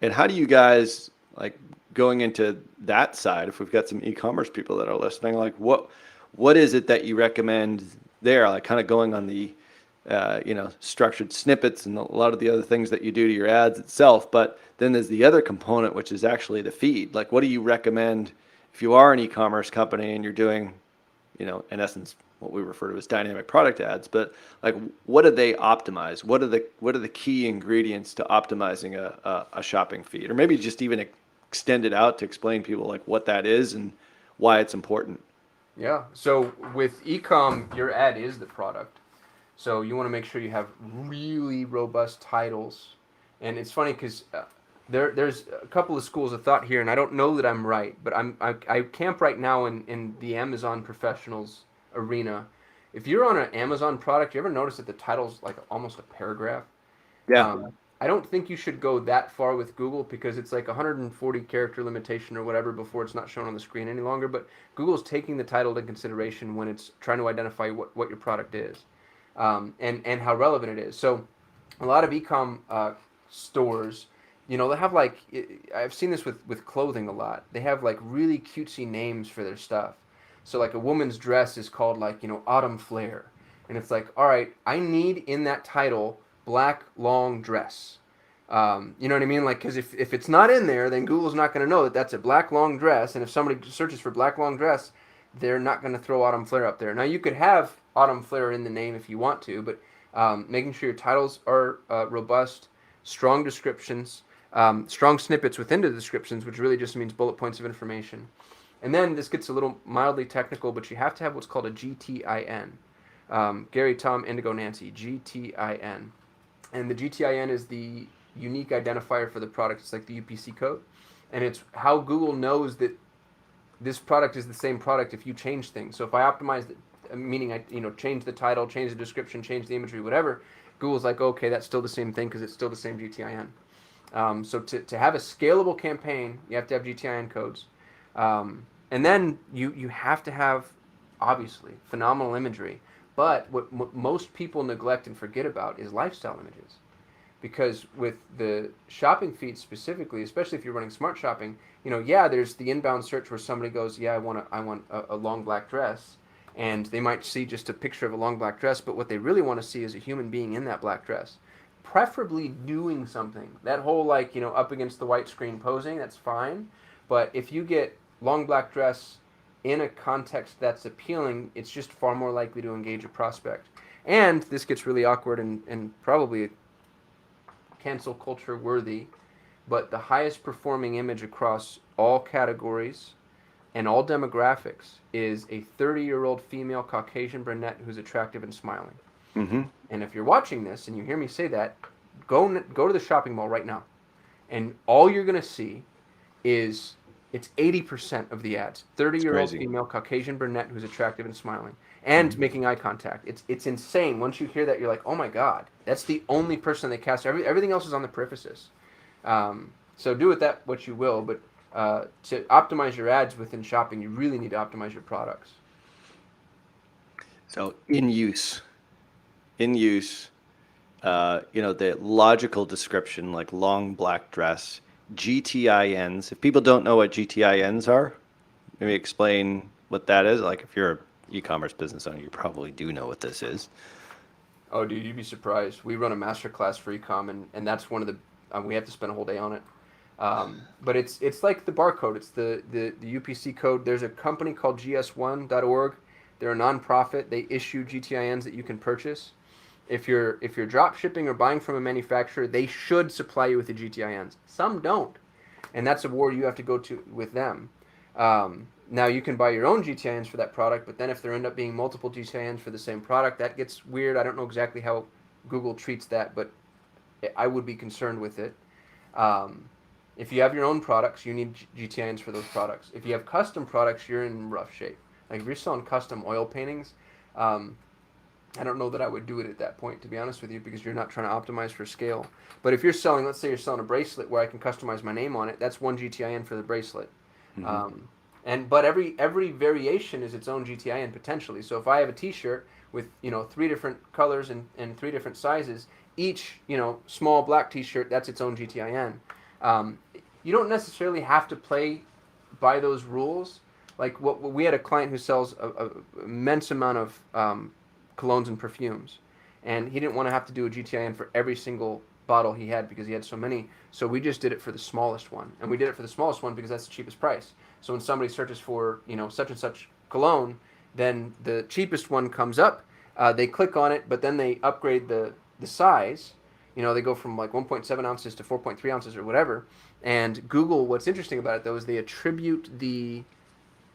and how do you guys, like, going into that side, if we've got some e-commerce people that are listening, like, what is it that you recommend there? Like, kind of going on the structured snippets and a lot of the other things that you do to your ads itself. But then there's the other component, which is actually the feed. Like, what do you recommend if you are an e-commerce company and you're doing, in essence, what we refer to as dynamic product ads? But like, what do they optimize? What are the key ingredients to optimizing a shopping feed? Or maybe just even extend it out to explain people like what that is and why it's important. Yeah. So with ecom, your ad is the product. So you want to make sure you have really robust titles. And it's funny because there's a couple of schools of thought here, and I don't know that I'm right, but I camp right now in the Amazon professionals arena. If you're on an Amazon product, you ever notice that the title's like almost a paragraph? Yeah. I don't think you should go that far with Google because it's like 140 character limitation or whatever before it's not shown on the screen any longer. But Google's taking the title into consideration when it's trying to identify what your product is, and how relevant it is. So a lot of ecom stores, they have like I've seen this with clothing a lot. They have like really cutesy names for their stuff. So like a woman's dress is called like autumn flare, and it's like, all right, I need in that title black long dress. You know what I mean? Like, because if it's not in there, then Google's not going to know that that's a black long dress. And if somebody searches for black long dress, they're not going to throw autumn flare up there. Now you could have autumn flare in the name if you want to, but making sure your titles are robust, strong descriptions, strong snippets within the descriptions, which really just means bullet points of information. And then this gets a little mildly technical, but you have to have what's called a GTIN. Gary, Tom, Indigo, Nancy, GTIN. And the GTIN is the unique identifier for the product. It's like the UPC code. And it's how Google knows that this product is the same product if you change things. So if I optimize it, meaning I change the title, change the description, change the imagery, whatever, Google's like, okay, that's still the same thing because it's still the same GTIN. So to have a scalable campaign, you have to have GTIN codes. And then you have to have, obviously, phenomenal imagery. But what most people neglect and forget about is lifestyle images. Because with the shopping feed specifically, especially if you're running smart shopping, there's the inbound search where somebody goes, yeah, I want a long black dress. And they might see just a picture of a long black dress, but what they really want to see is a human being in that black dress. Preferably doing something. That whole up against the white screen posing, that's fine. But if you get long black dress in a context that's appealing, it's just far more likely to engage a prospect. And this gets really awkward and probably cancel culture worthy, but the highest performing image across all categories and all demographics is a 30-year-old female Caucasian brunette who's attractive and smiling. Mm-hmm. And if you're watching this and you hear me say that, go to the shopping mall right now, and all you're going to see is it's 80% of the ads. 30-year-old female Caucasian brunette who's attractive and smiling and making eye contact. It's insane. Once you hear that, you're like, oh my God, that's the only person they cast. Everything else is on the periphrasis. So do with that what you will, but to optimize your ads within shopping, you really need to optimize your products. So in use, the logical description, like long black dress, GTINs. If people don't know what GTINs are, maybe explain what that is. Like, if you're an e-commerce business owner, you probably do know what this is. Oh, dude, you'd be surprised. We run a masterclass for ecom, and that's one of the we have to spend a whole day on it. But it's like the barcode. It's the UPC code. There's a company called gs1.org. They're a nonprofit. They issue GTINs that you can purchase. If you're drop shipping or buying from a manufacturer, they should supply you with the GTINs. Some don't, and that's a war you have to go to with them. Now you can buy your own GTINs for that product, but then if there end up being multiple GTINs for the same product, that gets weird. I don't know exactly how Google treats that, but I would be concerned with it. If you have your own products, you need GTINs for those products. If you have custom products, you're in rough shape. Like if you're selling custom oil paintings, um, I don't know that I would do it at that point, to be honest with you, because you're not trying to optimize for scale. But if you're selling, let's say you're selling a bracelet where I can customize my name on it, that's one GTIN for the bracelet. Mm-hmm. But every variation is its own GTIN potentially. So if I have a T-shirt with 3 different colors and 3 different sizes, each small black T-shirt, that's its own GTIN. Um, you don't necessarily have to play by those rules. Like what we had a client who sells a immense amount of colognes and perfumes, and he didn't want to have to do a GTIN for every single bottle he had because he had so many. So we just did it for the smallest one, and we did it for the smallest one because that's the cheapest price. So when somebody searches for such and such cologne, then the cheapest one comes up. They click on it, but then they upgrade the size. They go from like 1.7 ounces to 4.3 ounces or whatever. And Google, what's interesting about it though, is they attribute the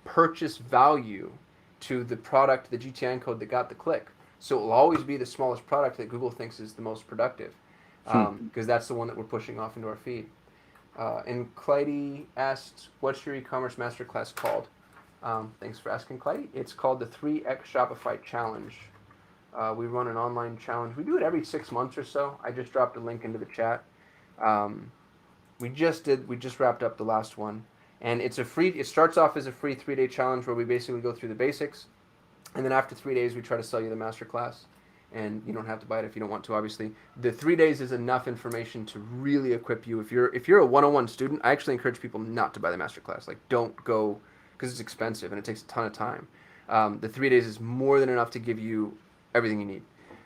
purchase value to the product, the GTN code that got the click. So it will always be the smallest product that Google thinks is the most productive, because that's the one that we're pushing off into our feed. And Clyde asked, what's your e-commerce masterclass called? Thanks for asking, Clyde. It's called the 3X Shopify Challenge. We run an online challenge. We do it every 6 months or so. I just dropped a link into the chat. We just wrapped up the last one. And it starts off as a free 3-day challenge where we basically go through the basics. And then after 3 days, we try to sell you the masterclass. And you don't have to buy it if you don't want to, obviously. The 3 days is enough information to really equip you. If you're a 101 student, I actually encourage people not to buy the masterclass. Like, don't go, because it's expensive and it takes a ton of time. The 3 days is more than enough to give you everything you need.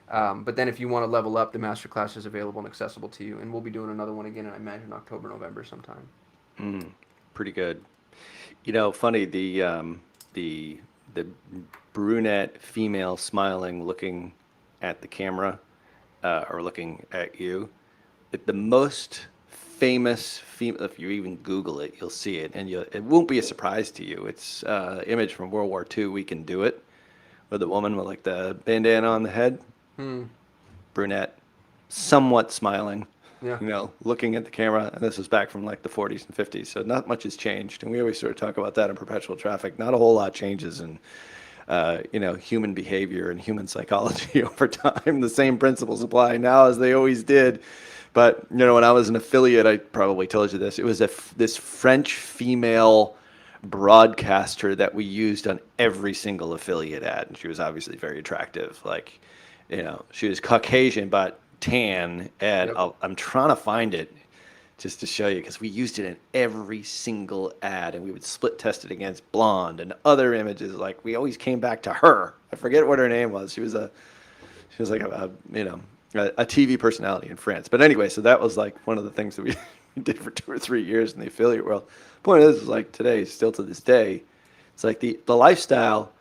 But then if you want to level up, the masterclass is available and accessible to you. And we'll be doing another one again, I imagine, October, November sometime. Pretty good. Funny, the brunette female smiling, looking at the camera, or looking at you. The most famous female, if you even Google it, you'll see it, and it won't be a surprise to you. It's image from World War II. We Can Do It, with the woman with like the bandana on the head, brunette, somewhat smiling. Yeah. Looking at the camera, and this was back from like the 40s and 50s, so not much has changed. And we always sort of talk about that in Perpetual Traffic. Not a whole lot changes in, human behavior and human psychology over time. The same principles apply now as they always did. But, when I was an affiliate, I probably told you this, it was this French female broadcaster that we used on every single affiliate ad. And she was obviously very attractive. Like, she was Caucasian, but tan, and Yep. I'm trying to find it just to show you, because we used it in every single ad, and we would split test it against blonde and other images. Like, we always came back to her. I forget what her name was. She was like a TV personality in France. But anyway, so that was like one of the things that we did for 2 or 3 years in the affiliate world. Point is like today, still to this day, it's like the lifestyle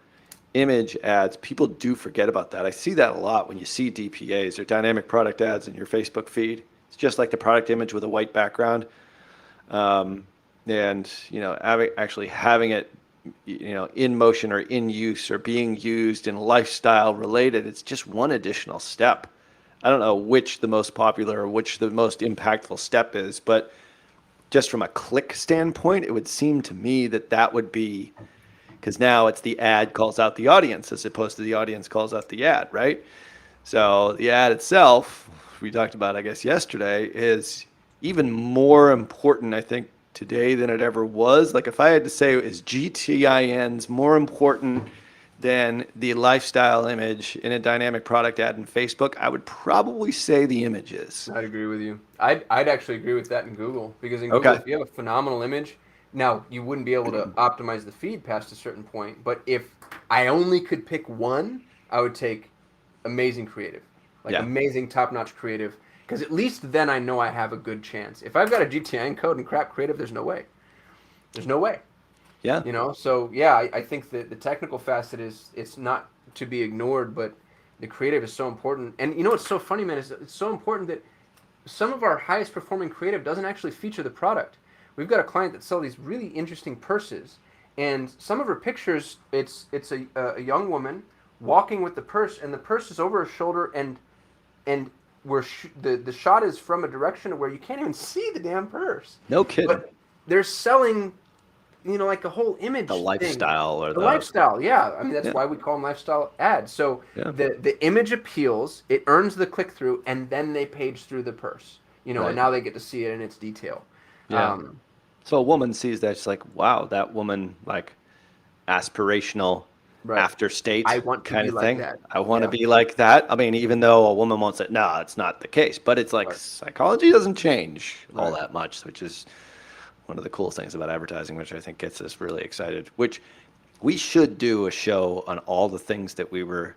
image ads, people do forget about that. I see that a lot when you see DPAs or dynamic product ads in your Facebook feed. It's just like the product image with a white background. And, actually having it, in motion or in use or being used in lifestyle related, it's just one additional step. I don't know which the most popular or which the most impactful step is, but just from a click standpoint, it would seem to me that would be, because now it's the ad calls out the audience as opposed to the audience calls out the ad, right? So the ad itself, we talked about, I guess, yesterday, is even more important, I think, today than it ever was. Like, if I had to say, is GTINs more important than the lifestyle image in a dynamic product ad in Facebook, I would probably say the images. I'd agree with you. I'd actually agree with that in Google, because in Google, Okay. if you have a phenomenal image, now you wouldn't be able to optimize the feed past a certain point. But if I only could pick one, I would take amazing creative, like Yeah. amazing top-notch creative, because at least then I know I have a good chance. If I've got a GTN code and crap creative, there's no way. There's no way. Yeah. So yeah, I think that the technical facet it's not to be ignored, but the creative is so important. And what's so funny, man, is it's so important that some of our highest performing creative doesn't actually feature the product. We've got a client that sells these really interesting purses, and some of her pictures, it's a young woman walking with the purse, and the purse is over her shoulder, and where the shot is from a direction where you can't even see the damn purse. No kidding. But they're selling, like a whole image The thing. lifestyle or The lifestyle, yeah. I mean, that's Yeah. why we call them lifestyle ads. So Yeah. the image appeals, it earns the click through, and then they page through the purse. Right. And now they get to see it in its detail. Yeah. So a woman sees that, she's like, wow, that woman, like, aspirational Right. after state I want to kind be of like thing. that. I want to Yeah. be like that. I mean, even though a woman won't say, no, it's not the case, but it's like Right. psychology doesn't change all Right. that much, which is one of the coolest things about advertising, which I think gets us really excited, which we should do a show on all the things that we were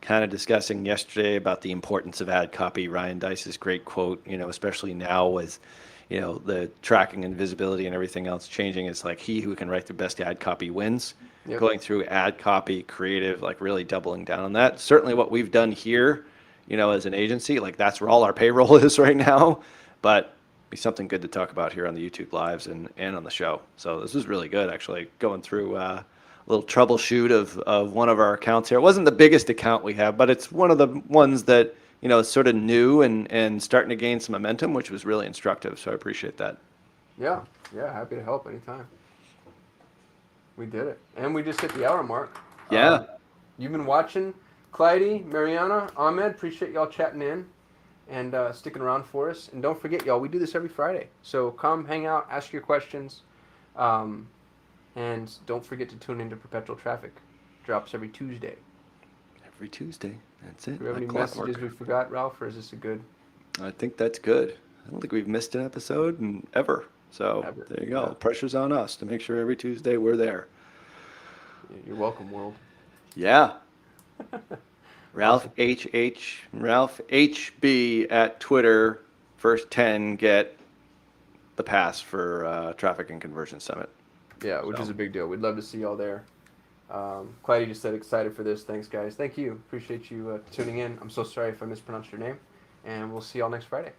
kind of discussing yesterday about the importance of ad copy. Ryan Dice's great quote, especially now with, the tracking and visibility and everything else changing. It's like he who can write the best ad copy wins. Yep. Going through ad copy, creative, like really doubling down on that. Certainly what we've done here, as an agency, like that's where all our payroll is right now. But be something good to talk about here on the YouTube lives and on the show. So this was really good, actually, going through a little troubleshoot of one of our accounts here. It wasn't the biggest account we have, but it's one of the ones that, is sort of new and starting to gain some momentum, which was really instructive. So I appreciate that. Yeah. Happy to help anytime. We did it. And we just hit the hour mark. Yeah. You've been watching. Clyde, Mariana, Ahmed, appreciate y'all chatting in and sticking around for us. And don't forget, y'all, we do this every Friday. So come, hang out, ask your questions. And don't forget to tune into Perpetual Traffic. Drops every Tuesday. Every Tuesday. That's it. Do we have any Like messages clockwork. we forgot, Ralph, or is this a good? I think that's good. I don't think we've missed an episode in ever. So Ever. there you go. Yeah. Pressure's on us to make sure every Tuesday we're there. You're welcome, world. Yeah. Ralph HB at Twitter. First 10 get the pass for Traffic and Conversion Summit. Yeah, which is a big deal. We'd love to see y'all there. Clyde just said excited for this. Thanks, guys. Thank you. Appreciate you tuning in. I'm so sorry if I mispronounced your name. And we'll see y'all next Friday.